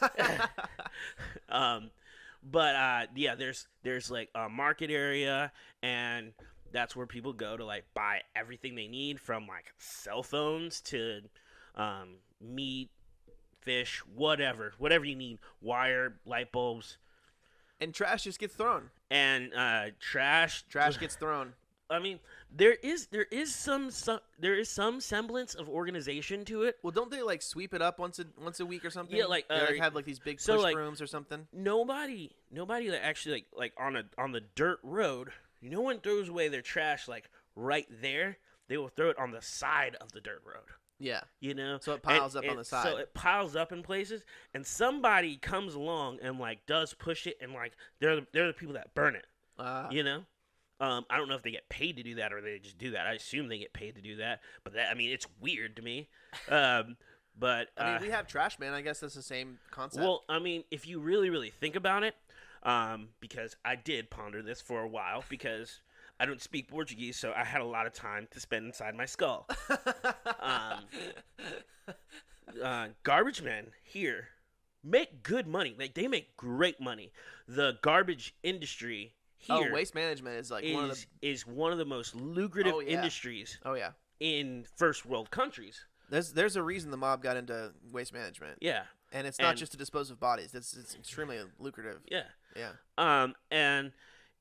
S2: But yeah, there's like a market area, and that's where people go to like buy everything they need, from like cell phones to meat, fish, whatever you need, wire, light bulbs,
S1: and trash just gets thrown.
S2: And trash
S1: Gets thrown.
S2: I mean, there is some semblance of organization to it.
S1: Well, don't they like sweep it up once a week or something?
S2: Yeah, like
S1: they have like these big push brooms or something.
S2: Nobody that actually like on the dirt road. No one throws away their trash like right there. They will throw it on the side of the dirt road.
S1: Yeah.
S2: You know?
S1: So it piles up on the side.
S2: So it piles up in places, and somebody comes along and like does push it, and like they're the people that burn it. You know? I don't know if they get paid to do that or they just do that. I assume they get paid to do that, but it's weird to me. But
S1: I mean, we have trash man. I guess that's the same concept.
S2: Well, I mean, if you really, really think about it, because I did ponder this for a while, because I don't speak Portuguese, so I had a lot of time to spend inside my skull. Garbage men here make good money. Like, they make great money. The garbage industry here
S1: waste management is like
S2: one of the most lucrative industries.
S1: Oh yeah.
S2: In first world countries.
S1: There's a reason the mob got into waste management.
S2: Yeah.
S1: And it's not just to dispose of bodies. It's extremely lucrative.
S2: Yeah.
S1: Yeah.
S2: And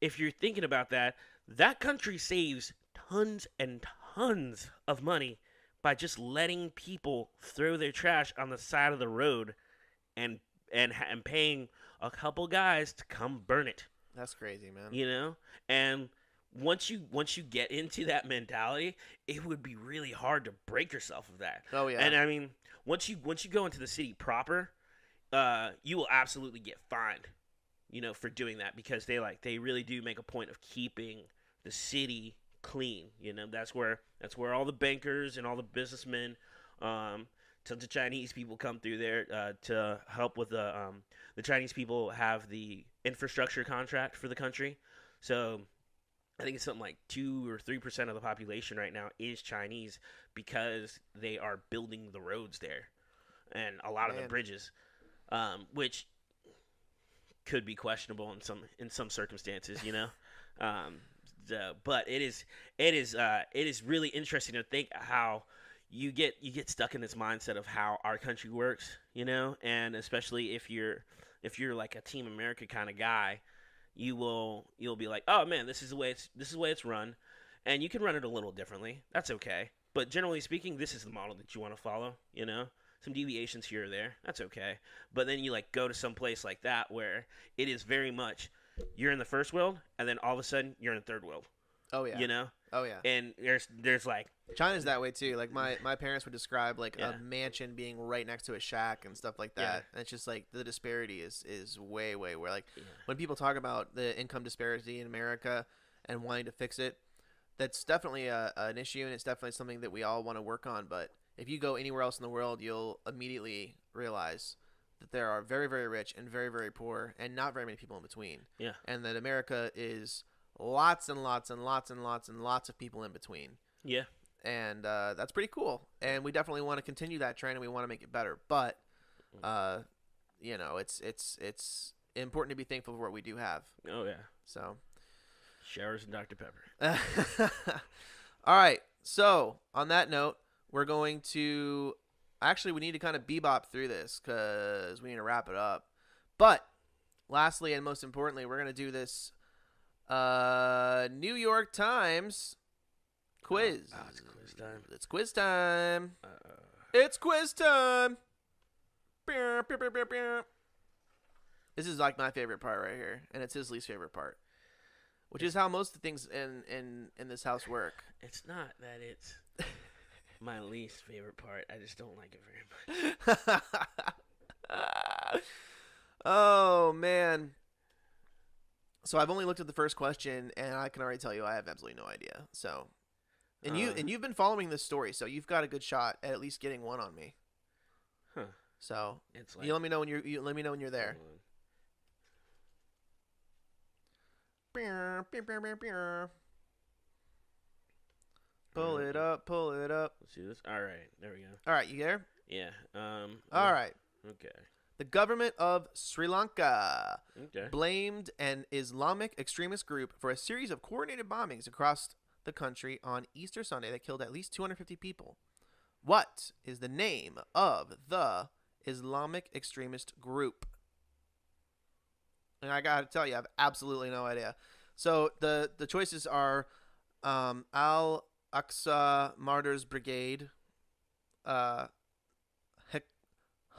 S2: if you're thinking about that, that country saves tons and tons of money by just letting people throw their trash on the side of the road and paying a couple guys to come burn it.
S1: That's crazy, man.
S2: You know? And once you get into that mentality, it would be really hard to break yourself of that.
S1: Oh yeah.
S2: And I mean, once you go into the city proper, you will absolutely get fined, for doing that, because they really do make a point of keeping the city clean. That's where all the bankers and all the businessmen, tons of Chinese people come through there to help with the Chinese people have the infrastructure contract for the country. So I think it's something like 2 or 3% of the population right now is Chinese, because they are building the roads there and a lot of the bridges, which could be questionable in some circumstances, but it is really interesting to think how you get stuck in this mindset of how our country works, and especially if you're like a Team America kind of guy, you'll be like, oh man, this is the way it's run, and you can run it a little differently. That's okay, but generally speaking, this is the model that you want to follow. Some deviations here or there, that's okay. But then you go to some place like that where it is very much you're in the first world, and then all of a sudden you're in the third world.
S1: Oh yeah. Oh yeah.
S2: And there's like
S1: China's that way too. Like my parents would describe a mansion being right next to a shack and stuff like that.
S2: Yeah.
S1: And it's just the disparity is way where when people talk about the income disparity in America and wanting to fix it, that's definitely an issue, and it's definitely something that we all want to work on. But if you go anywhere else in the world, you'll immediately realize that there are very, very rich and very, very poor, and not very many people in between.
S2: Yeah.
S1: And that America is lots and lots and lots and lots and lots of people in between.
S2: Yeah.
S1: And that's pretty cool. And we definitely want to continue that trend, and we want to make it better. But, it's important to be thankful for what we do have.
S2: Oh, yeah.
S1: So.
S2: Showers and Dr. Pepper.
S1: All right. So, on that note, we're going to – actually, we need to kind of bebop through this because we need to wrap it up. But, lastly and most importantly, we're going to do this New York Times quiz.
S2: Oh, it's quiz time.
S1: It's quiz time. It's quiz time. This is my favorite part right here, and it's his least favorite part, which is how most of the things in this house work.
S2: It's not that it's my least favorite part. I just don't like it very much.
S1: Oh, man. So I've only looked at the first question, and I can already tell you I have absolutely no idea. So, and you've been following this story, so you've got a good shot at least getting one on me.
S2: Huh.
S1: So you let me know when you're there. Pull it up.
S2: Let's see this. All right, there we go.
S1: All right, you there?
S2: Yeah.
S1: All right.
S2: Okay.
S1: The government of Sri Lanka
S2: Okay.
S1: blamed an Islamic extremist group for a series of coordinated bombings across the country on Easter Sunday that killed at least 250 people. What is the name of the Islamic extremist group? And I gotta tell you, I have absolutely no idea. So the choices are Al Aqsa Martyrs Brigade,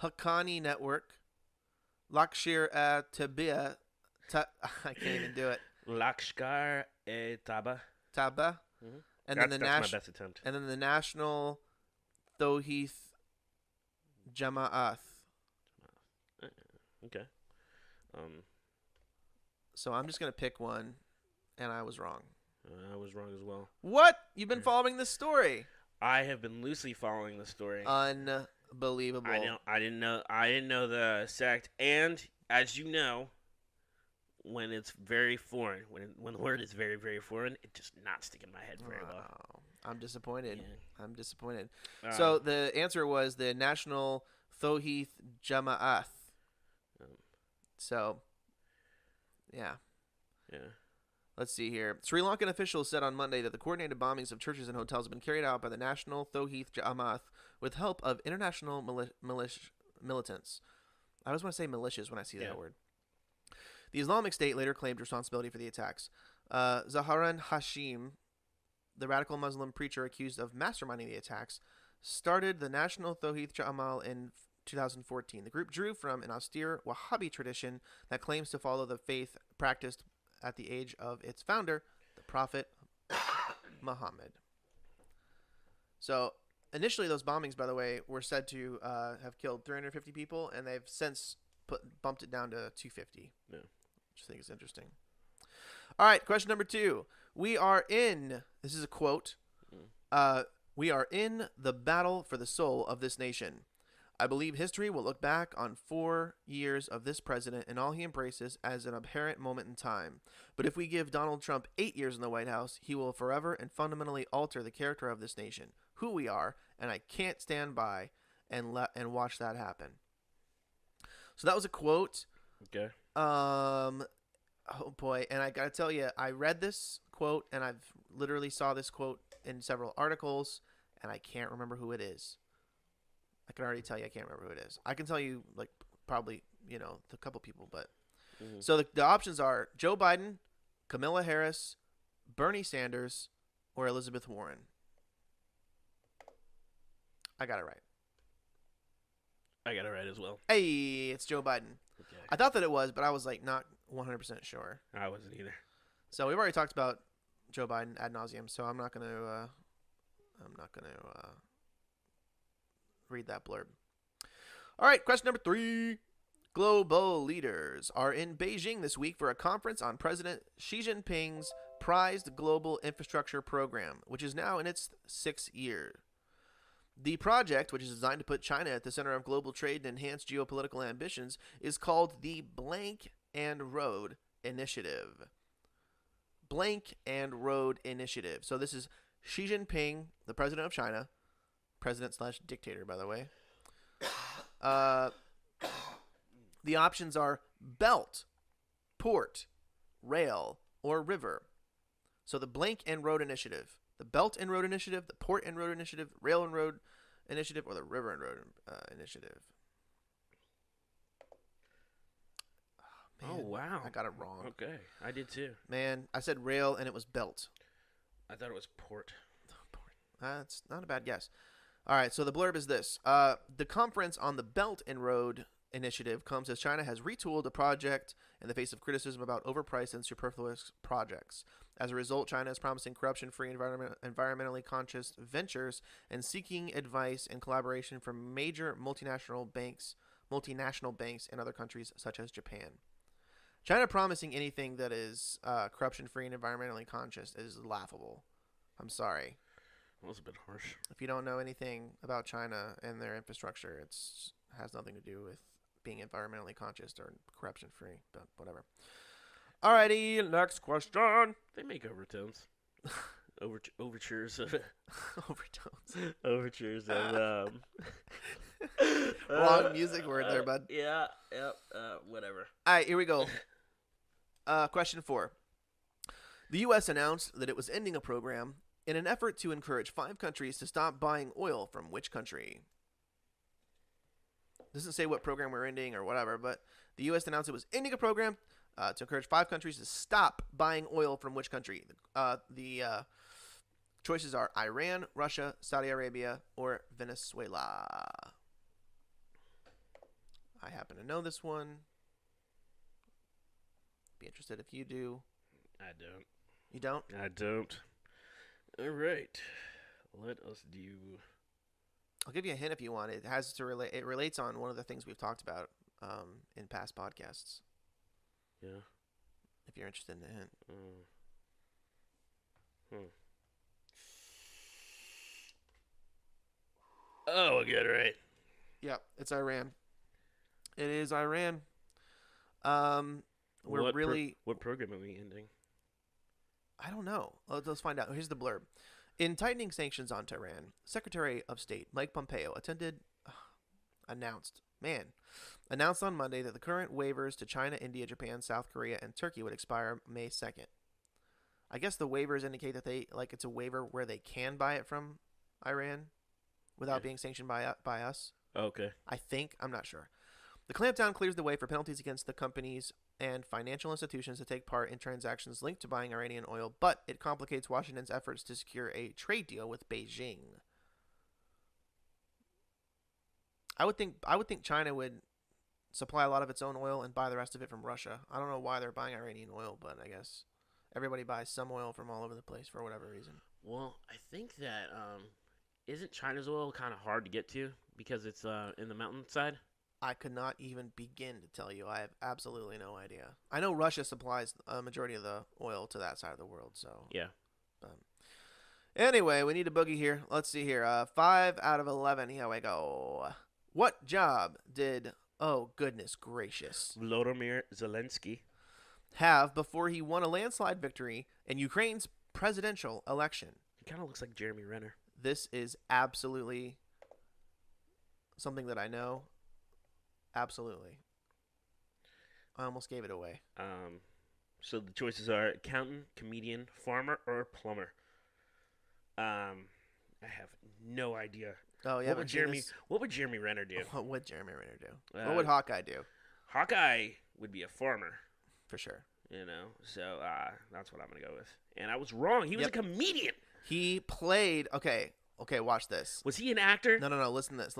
S1: Haqqani Network, Lakshir-e-Taiba. I can't even do it.
S2: Lakshkar-e-Taiba.
S1: Taba,
S2: Mm-hmm.
S1: and
S2: That's
S1: then
S2: my best attempt.
S1: and then the National Tawhid Jama'ath.
S2: Okay.
S1: So I'm just gonna pick one, and I was wrong.
S2: I was wrong as well.
S1: What? You've been following this story?
S2: I have been loosely following the story.
S1: Unbelievable.
S2: I didn't know the sect, and as you know, when it's very foreign, when the word is very, very foreign, it does not stick in my head very well.
S1: I'm disappointed.
S2: Yeah.
S1: I'm disappointed. So the answer was the National Tawhid Jama'ath. So, yeah.
S2: Yeah.
S1: Let's see here. Sri Lankan officials said on Monday that the coordinated bombings of churches and hotels have been carried out by the National Tawhid Jama'ath with help of international militants. I always want to say militias when I see that word. The Islamic State later claimed responsibility for the attacks. Zaharan Hashim, the radical Muslim preacher accused of masterminding the attacks, started the National Tawhid Jama'ath in 2014. The group drew from an austere Wahhabi tradition that claims to follow the faith practiced at the age of its founder, the Prophet Muhammad. So, initially, those bombings, by the way, were said to have killed 350 people, and they've since bumped it down to 250.
S2: Yeah.
S1: Which I think is interesting. All right, question number 2. We are in. This is a quote. We are in the battle for the soul of this nation. I believe history will look back on 4 years of this president and all he embraces as an apparent moment in time. But if we give Donald Trump 8 years in the White House, he will forever and fundamentally alter the character of this nation, who we are, and I can't stand by and watch that happen. So that was a quote.
S2: Okay.
S1: Oh boy, and I gotta tell you, I read this quote, and I've literally saw this quote in several articles, and I can't remember who it is. I can already tell you I can't remember who it is. I can tell you, like, probably, the couple people, but... So the options are Joe Biden, Kamala Harris, Bernie Sanders, or Elizabeth Warren. I got it right.
S2: I got it right as well.
S1: Hey, it's Joe Biden.
S2: Okay.
S1: I thought that it was, but I was, like, not 100% sure.
S2: I wasn't either.
S1: So we've already talked about Joe Biden ad nauseum, so I'm not gonna read that blurb. All right, question number 3. Global leaders are in Beijing this week for a conference on President Xi Jinping's prized global infrastructure program, which is now in its 6th year. The project, which is designed to put China at the center of global trade and enhance geopolitical ambitions, is called the Blank and Road Initiative. Blank and Road Initiative. So this is Xi Jinping, the president of China, president/dictator, by the way. The options are belt, port, rail, or river. So the Blank and Road Initiative, the Belt and Road Initiative, the Port and Road Initiative, Rail and Road Initiative, or the River and Road Initiative. Man,
S2: oh, wow.
S1: I got it wrong.
S2: Okay, I did too.
S1: Man, I said rail and it was belt.
S2: I thought it was port.
S1: That's not a bad guess. All right, so the blurb is this. The conference on the Belt and Road Initiative comes as China has retooled a project in the face of criticism about overpriced and superfluous projects. As a result, China is promising corruption-free, environmentally conscious ventures and seeking advice and collaboration from major multinational banks in other countries such as Japan. China promising anything that is corruption-free and environmentally conscious is laughable. I'm sorry.
S2: That was a bit harsh.
S1: If you don't know anything about China and their infrastructure, it has nothing to do with being environmentally conscious or corruption-free, but whatever. Alrighty, next question.
S2: They make overtones. Overtures of...
S1: Overtones.
S2: Overtures of...
S1: Wrong music word there, bud.
S2: Yeah, whatever.
S1: Alright, here we go. Question 4. The U.S. announced that it was ending a program in an effort to encourage 5 countries to stop buying oil from which country? Doesn't say what program we're ending or whatever, but the U.S. announced it was ending a program to encourage 5 countries to stop buying oil from which country? The choices are Iran, Russia, Saudi Arabia, or Venezuela. I happen to know this one. Be interested if you do.
S2: I don't.
S1: You don't?
S2: I don't. All right. Let us do...
S1: I'll give you a hint if you want. It has to relate. It relates on one of the things we've talked about in past podcasts.
S2: Yeah.
S1: If you're interested in a hint.
S2: Oh, I get it right.
S1: Yep, it's Iran. It is Iran. We're
S2: what program are we ending?
S1: I don't know. Let's find out. Here's the blurb. In tightening sanctions on Tehran, Secretary of State Mike Pompeo announced on Monday that the current waivers to China, India, Japan, South Korea, and Turkey would expire May 2nd. I guess the waivers indicate that it's a waiver where they can buy it from Iran without being sanctioned by us.
S2: Okay.
S1: I think. I'm not sure. The clampdown clears the way for penalties against the companies and financial institutions to take part in transactions linked to buying Iranian oil, but it complicates Washington's efforts to secure a trade deal with Beijing. I would think China would supply a lot of its own oil and buy the rest of it from Russia. I don't know why they're buying Iranian oil, but I guess everybody buys some oil from all over the place for whatever reason.
S2: Well, I think that isn't China's oil kind of hard to get to because it's in the mountainside?
S1: I could not even begin to tell you. I have absolutely no idea. I know Russia supplies a majority of the oil to that side of the world. So
S2: Yeah.
S1: anyway, we need a boogie here. Let's see here. 5 out of 11. Here we go. What job did? Oh goodness gracious!
S2: Volodymyr Zelensky.
S1: Have before he won a landslide victory in Ukraine's presidential election.
S2: He kind of looks like Jeremy Renner.
S1: This is absolutely something that I know. Absolutely. I almost gave it away.
S2: So the choices are accountant, comedian, farmer, or plumber. I have no idea.
S1: Oh yeah.
S2: What would Jeremy Renner do?
S1: What would Jeremy Renner do? What would Hawkeye do?
S2: Hawkeye would be a farmer.
S1: For sure.
S2: You know, so that's what I'm gonna go with. And I was wrong. He was a comedian.
S1: He played. Okay, watch this.
S2: Was he an actor?
S1: No. Listen to this.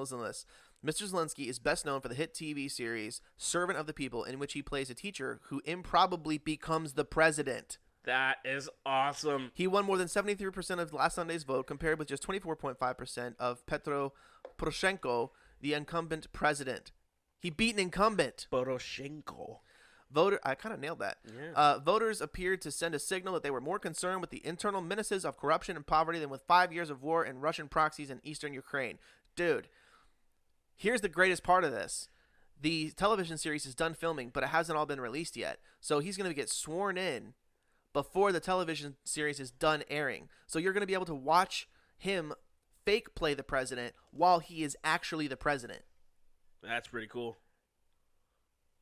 S1: Mr. Zelensky is best known for the hit TV series Servant of the People, in which he plays a teacher who improbably becomes the president.
S2: That is awesome.
S1: He won more than 73% of last Sunday's vote, compared with just 24.5% of Petro Poroshenko, the incumbent president. He beat an incumbent.
S2: Poroshenko.
S1: I kind of nailed that.
S2: Yeah.
S1: Voters appeared to send a signal that they were more concerned with the internal menaces of corruption and poverty than with 5 years of war and Russian proxies in eastern Ukraine. Dude, here's the greatest part of this. The television series is done filming, but it hasn't all been released yet. So he's going to get sworn in before the television series is done airing. So you're going to be able to watch him fake play the president while he is actually the president.
S2: That's pretty cool.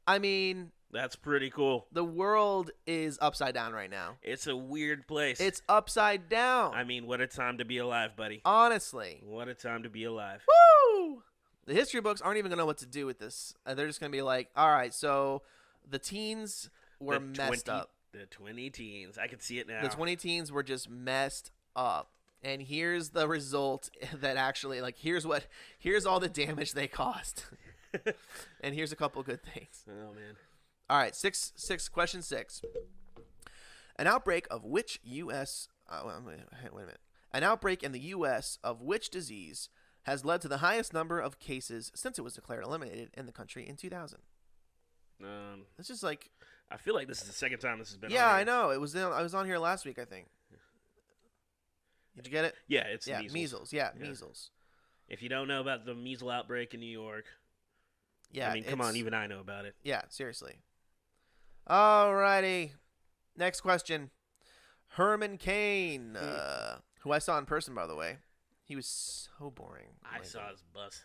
S1: I mean,
S2: that's pretty cool.
S1: The world is upside down right now.
S2: It's a weird place.
S1: It's upside down.
S2: I mean, what a time to be alive, buddy.
S1: Honestly.
S2: What a time to be alive.
S1: Woo! The history books aren't even going to know what to do with this. They're just going to be like, all right, so the teens were messed up.
S2: The 20 teens. I can see it now.
S1: The 20 teens were just messed up. And here's the result that actually, like, here's all the damage they caused. And here's a couple good things.
S2: Oh, man.
S1: All right, question 6. An outbreak of which U.S. Wait a minute. An outbreak in the U.S. of which disease has led to the highest number of cases since it was declared eliminated in the country in 2000? This is like...
S2: I feel like this is the second time this has been on
S1: here.
S2: I
S1: know. I was on here last week, I think. Did you get it?
S2: Yeah, it's
S1: measles. Yeah, measles.
S2: If you don't know about the measles outbreak in New York,
S1: yeah,
S2: I mean, come on, even I know about it.
S1: Yeah, seriously. Alrighty. Next question. Herman Cain, who I saw in person, by the way. He was so boring.
S2: I saw his bus.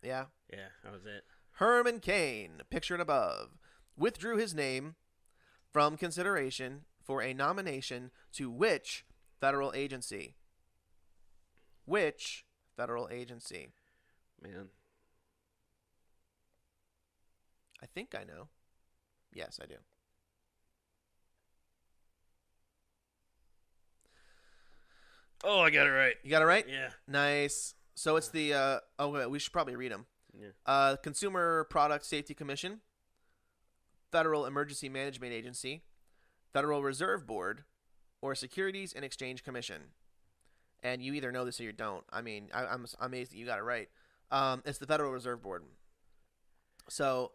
S1: Yeah?
S2: Yeah, that was it.
S1: Herman Cain, pictured above, withdrew his name from consideration for a nomination to which federal agency? Which federal agency?
S2: Man.
S1: I think I know. Yes, I do.
S2: Oh, I got it right.
S1: You got it right?
S2: Yeah.
S1: Nice. So it's the we should probably read them.
S2: Yeah.
S1: Consumer Product Safety Commission, Federal Emergency Management Agency, Federal Reserve Board, or Securities and Exchange Commission. And you either know this or you don't. I mean, I'm amazed that you got it right. It's the Federal Reserve Board. So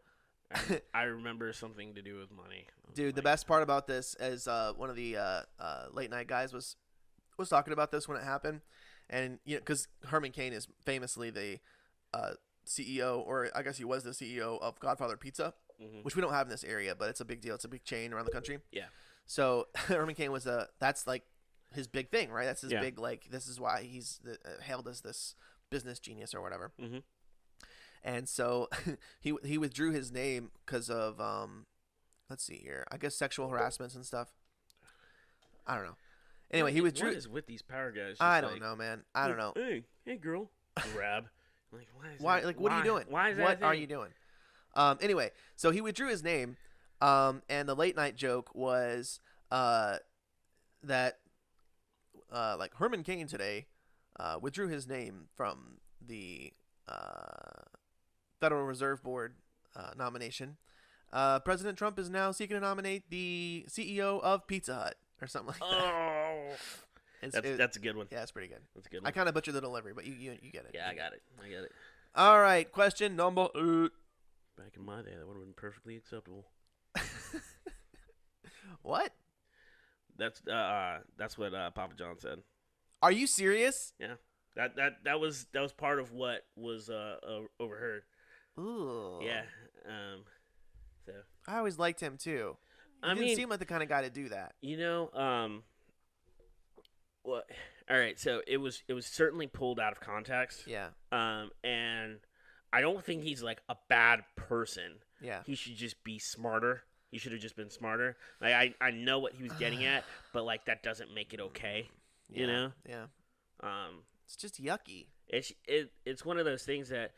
S2: I remember something to do with money.
S1: Dude, the best part about this is one of the late night guys was talking about this when it happened. And, you know, because Herman Cain is famously the CEO, or I guess he was the CEO of Godfather Pizza, which we don't have in this area, but it's a big deal. It's a big chain around the country.
S2: Yeah.
S1: So Herman Cain was that's like his big thing, right? That's his big, like, this is why he's hailed as this business genius or whatever.
S2: Mm-hmm.
S1: And so he withdrew his name because of, let's see here, I guess sexual harassments and stuff. I don't know. Anyway, he withdrew.
S2: What is with these power guys?
S1: I don't know, man. I don't know.
S2: Hey, girl. Grab. Like,
S1: why? Like, what are you doing?
S2: Why is that?
S1: What are you doing? Anyway, so he withdrew his name, and the late night joke was that like Herman Cain today withdrew his name from the Federal Reserve Board nomination. President Trump is now seeking to nominate the CEO of Pizza Hut or something like that.
S2: Oh. That's a good one.
S1: Yeah, it's pretty good.
S2: That's a good
S1: I
S2: one.
S1: kind of butchered the delivery, but you get it.
S2: Yeah, I got it.
S1: All right, question number 8.
S2: Back in my day, that would have been perfectly acceptable.
S1: What?
S2: That's what Papa John said.
S1: Are you serious?
S2: Yeah. That was part of what was overheard.
S1: Ooh.
S2: Yeah. So
S1: I always liked him too. He didn't seem like the kind of guy to do that.
S2: What? All right. So it was certainly pulled out of context.
S1: Yeah.
S2: And I don't think he's like a bad person.
S1: Yeah.
S2: He should just be smarter. He should have just been smarter. Like I know what he was getting at, but like that doesn't make it okay.
S1: Yeah.
S2: You know?
S1: Yeah. It's just yucky.
S2: It's one of those things that,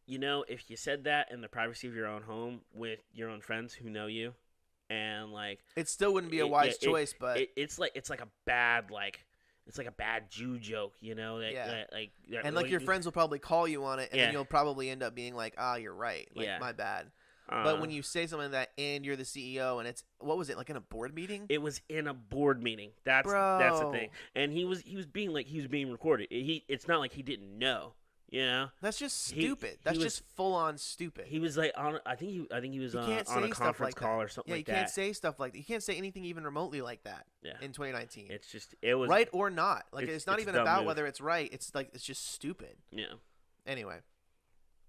S2: if you said that in the privacy of your own home with your own friends who know you, and like
S1: it still wouldn't be a wise choice, but
S2: it's like a bad Jew joke,
S1: and your friends will probably call you on it, and then you'll probably end up being like, you're right, my bad. But when you say something like that and you're the CEO and it's, what was it, like in a board meeting?
S2: It was in a board meeting. That's the thing. And he was being recorded. It's not like he didn't know,
S1: That's just stupid. That's just full on stupid.
S2: He was like I think he was on a conference call or something like that.
S1: Yeah, you can't say stuff like that. You can't say anything even remotely like that in 2019.
S2: It was
S1: right or not. Like it's not even about whether it's right. It's just stupid.
S2: Yeah.
S1: Anyway.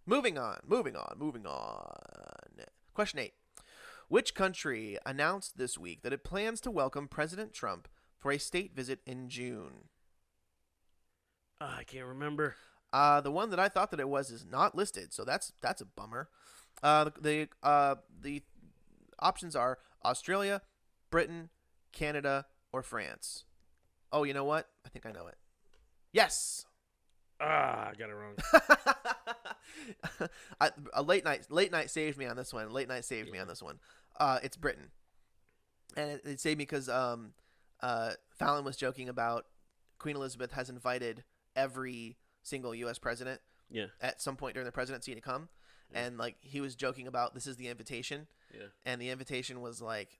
S1: Moving on. Question 8. Which country announced this week that it plans to welcome President Trump for a state visit in June?
S2: I can't remember.
S1: The one that I thought that it was is not listed, so that's a bummer. The options are Australia, Britain, Canada, or France. Oh, you know what? I think I know it. Yes.
S2: I got it wrong.
S1: A late night saved me on this one. Late night saved me on this one. It's Britain, and it saved me because Fallon was joking about Queen Elizabeth has invited every single U.S. president at some point during the presidency to come, and like he was joking about this is the invitation, and the invitation was like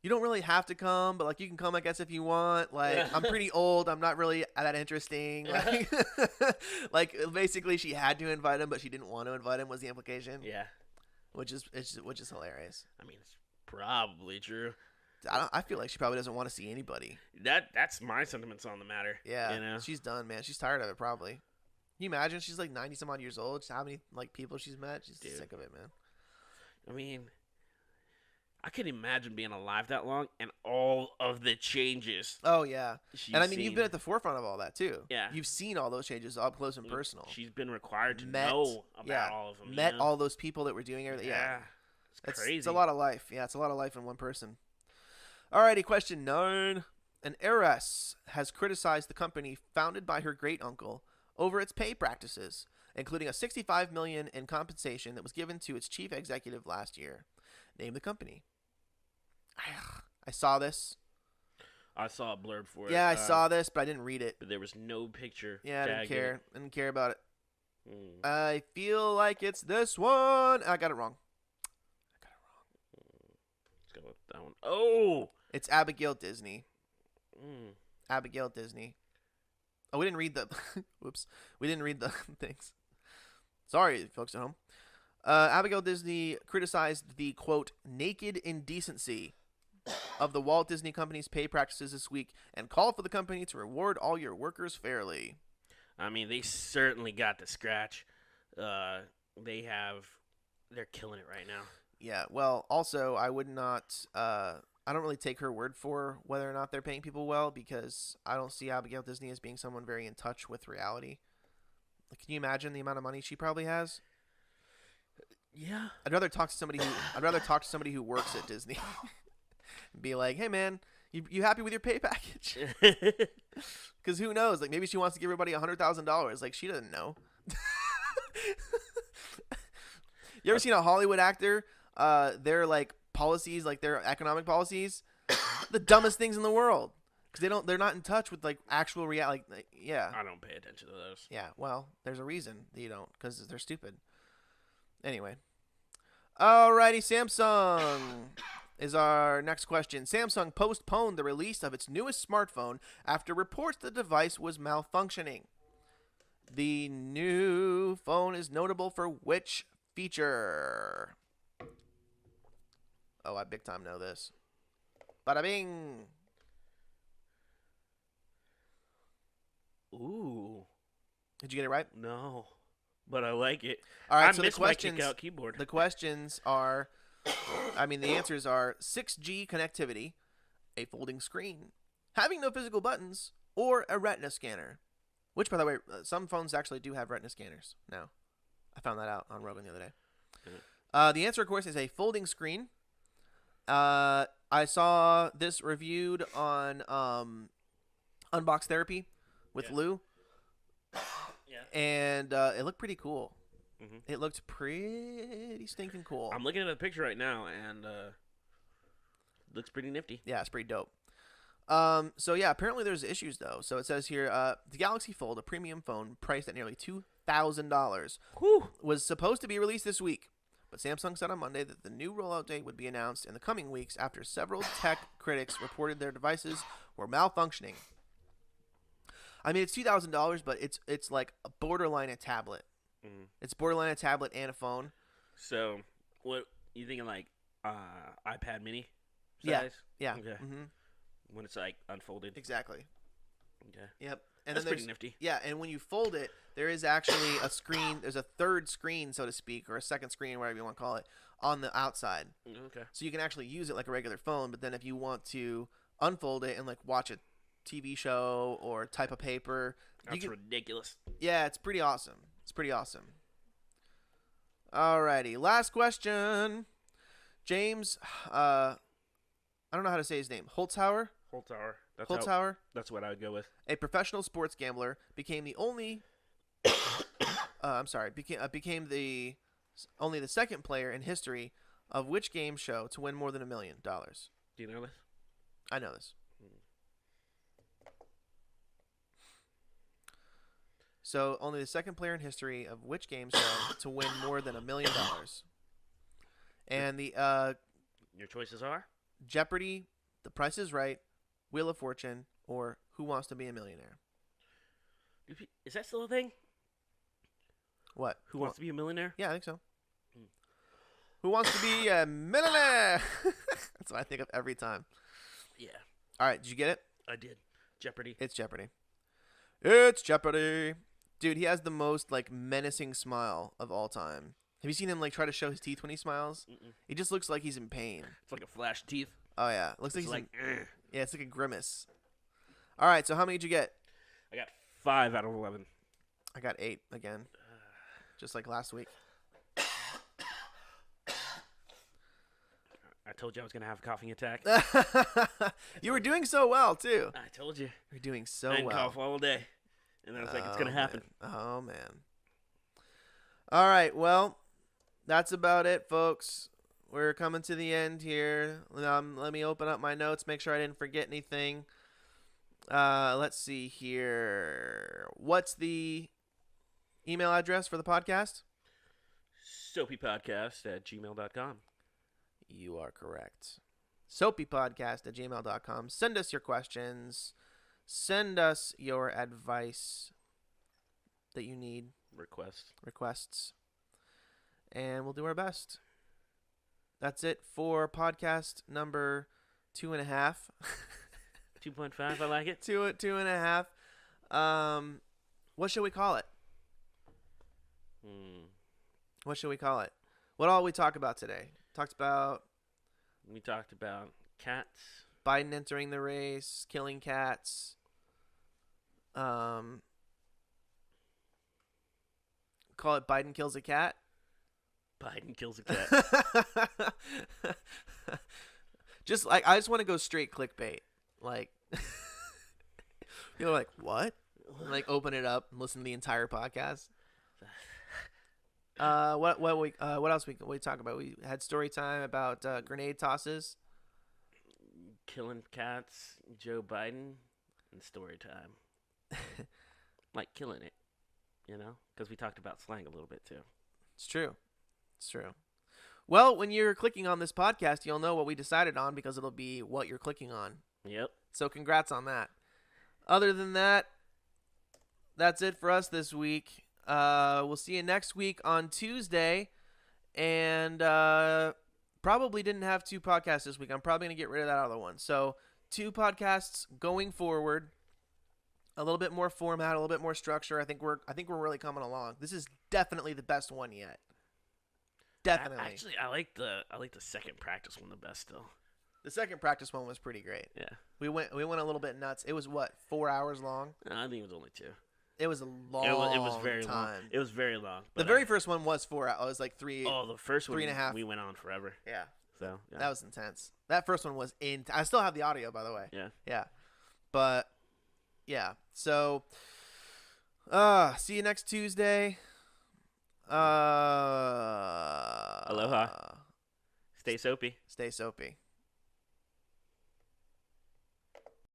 S1: you don't really have to come, but like you can come, I guess, if you want. Like I'm pretty old, I'm not really that interesting. Like, like basically, she had to invite him, but she didn't want to invite him. Was the implication?
S2: Yeah,
S1: which is hilarious.
S2: I mean, it's probably true.
S1: I feel like she probably doesn't want to see anybody.
S2: That's my sentiments on the matter.
S1: Yeah, she's done, man. She's tired of it, probably. Can you imagine? She's like 90 some odd years old. Just how many like people she's met? She's sick of it, man.
S2: I mean, I can imagine being alive that long and all of the changes.
S1: Oh, yeah. And I mean, you've been at the forefront of all that, too.
S2: Yeah.
S1: You've seen all those changes up close and personal.
S2: She's been required to know about all of them.
S1: Met all those people that were doing everything.
S2: Yeah. It's crazy.
S1: It's a lot of life. Yeah, it's a lot of life in one person. Alrighty, question 9. An heiress has criticized the company founded by her great-uncle over its pay practices, including a $65 million in compensation that was given to its chief executive last year. Name the company. I saw this.
S2: I saw a blurb for it.
S1: Yeah, I saw this, but I didn't read it.
S2: But there was no picture.
S1: Yeah, I didn't care. I didn't care about it.
S2: Mm.
S1: I feel like it's this one. I got it wrong.
S2: Let's go with that one. Oh!
S1: It's Abigail Disney.
S2: Mm.
S1: Abigail Disney. Oh, we didn't read the... Whoops. We didn't read the things. Sorry, folks at home. Abigail Disney criticized the, quote, naked indecency of the Walt Disney Company's pay practices this week and called for the company to reward all your workers fairly.
S2: I mean, they certainly got the scratch. They're killing it right now.
S1: Yeah, well, also, I would not... I don't really take her word for whether or not they're paying people well because I don't see Abigail Disney as being someone very in touch with reality. Like, can you imagine the amount of money she probably has?
S2: Yeah.
S1: I'd rather talk to somebody who works at Disney. And be like, hey man, you happy with your pay package? Because who knows? Like maybe she wants to give everybody $100,000. Like she doesn't know. You ever seen a Hollywood actor? Their like policies, like their economic policies, the dumbest things in the world. Because they're not in touch with like actual reality. Like, yeah.
S2: I don't pay attention to those.
S1: Yeah. Well, there's a reason that you don't, because they're stupid. Anyway. Alrighty, Samsung is our next question. Samsung postponed the release of its newest smartphone after reports the device was malfunctioning. The new phone is notable for which feature? Oh, I big time know this. Bada bing.
S2: Ooh.
S1: Did you get it right?
S2: No. But I like it.
S1: All right,
S2: I
S1: so
S2: miss
S1: the
S2: my
S1: questions,
S2: kick-out keyboard.
S1: the questions are, the answers are 6G connectivity, a folding screen, having no physical buttons, or a retina scanner. Which, by the way, some phones actually do have retina scanners now. I found that out on Rogan the other day. The answer, of course, is a folding screen. I saw this reviewed on Unbox Therapy with Lou.
S2: Yeah.
S1: And it looked pretty cool.
S2: Mm-hmm.
S1: It looked pretty stinking cool.
S2: I'm looking at the picture right now, and looks pretty nifty.
S1: Yeah, it's pretty dope. So yeah, apparently there's issues though. So it says here, the Galaxy Fold, a premium phone priced at nearly $2,000, was supposed to be released this week. But Samsung said on Monday that the new rollout date would be announced in the coming weeks after several tech critics reported their devices were malfunctioning. I mean, it's $2,000, but it's like a borderline a tablet.
S2: Mm.
S1: It's borderline a tablet and a phone.
S2: So, what you thinking, like iPad Mini
S1: Yeah.
S2: size?
S1: Yeah.
S2: Okay.
S1: Mm-hmm.
S2: When it's like unfolded.
S1: Exactly.
S2: Okay.
S1: Yep. And
S2: That's
S1: then
S2: pretty nifty.
S1: Yeah, and when you fold it, there is actually a screen. There's a third screen, so to speak, or a second screen, whatever you want to call it, on the outside.
S2: Okay.
S1: So you can actually use it like a regular phone. But then if you want to unfold it and like watch a TV show or type of paper,
S2: That's ridiculous.
S1: Yeah, it's pretty awesome. It's pretty awesome. Alrighty, last question. James, I don't know how to say his name. Holtzhauer.
S2: Holtzhauer. That's what I would go with.
S1: A professional sports gambler, became the only. Became the only the second player in history of which game show to win more than $1 million?
S2: Do you know this?
S1: I know this. So only the second player in history of which game show to win more than $1 million? And the
S2: Your choices are
S1: Jeopardy, The Price is Right, Wheel of Fortune, or Who Wants to Be a Millionaire?
S2: Is that still a thing?
S1: What?
S2: Who Wants to Be a Millionaire?
S1: Yeah, I think so. Who Wants to Be a Millionaire? That's what I think of every time.
S2: Yeah.
S1: All right, did you get it?
S2: I did. Jeopardy.
S1: It's Jeopardy. It's Jeopardy. Dude, he has the most like menacing smile of all time. Have you seen him like try to show his teeth when he smiles?
S2: Mm-mm.
S1: He just looks like he's in pain.
S2: It's like a flash teeth.
S1: Oh yeah, it looks like
S2: It's
S1: he's
S2: like,
S1: yeah, it's like a grimace. All right, so how many did you get?
S2: I got 5 out of 11.
S1: I got 8 again, just like last week.
S2: I told you I was gonna have a coughing attack.
S1: You were doing so well too.
S2: I told you.
S1: You're doing so
S2: I didn't
S1: well.
S2: cough all day, and I was like, it's gonna happen.
S1: Man. Oh man. All right, well, that's about it, folks. We're coming to the end here. Let me open up my notes, make sure I didn't forget anything. Let's see here. What's the email address for the podcast?
S2: soapypodcast@gmail.com.
S1: You are correct. soapypodcast@gmail.com. Send us your questions. Send us your advice that you need. Requests. And we'll do our best. That's it for podcast number 2.5.
S2: 2.5, I like it.
S1: 2.5. What should we call it? What should we call it? What all we talk about today?
S2: We talked about cats.
S1: Biden entering the race, killing cats. Call it Biden kills a cat.
S2: Biden kills a cat.
S1: Just like I just want to go straight clickbait. Like like what? Like open it up and listen to the entire podcast. What else we talk about? We had story time about grenade tosses,
S2: killing cats, Joe Biden, and story time. Like killing it, because we talked about slang a little bit too.
S1: It's true. Well, when you're clicking on this podcast, you'll know what we decided on because it'll be what you're clicking on.
S2: Yep.
S1: So congrats on that. Other than that, that's it for us this week. We'll see you next week on Tuesday. And probably didn't have 2 podcasts this week. I'm probably going to get rid of that other one. So 2 podcasts going forward. A little bit more format, a little bit more structure. I think we're really coming along. This is definitely the best one yet. Definitely.
S2: Actually, I like the second practice one the best still.
S1: The second practice one was pretty great.
S2: Yeah.
S1: We went a little bit nuts. It was what, 4 hours long?
S2: No, I think it was only 2.
S1: It was a long
S2: it was very
S1: time.
S2: long. It was very long.
S1: The very first one was 4 hours. It was like 3.
S2: Oh, the first one
S1: 3.5.
S2: we went on forever.
S1: Yeah.
S2: So yeah.
S1: That was intense. That first one was I still have the audio, by the way.
S2: Yeah.
S1: Yeah. But yeah. So see you next Tuesday.
S2: Aloha. Stay soapy.
S1: Stay soapy.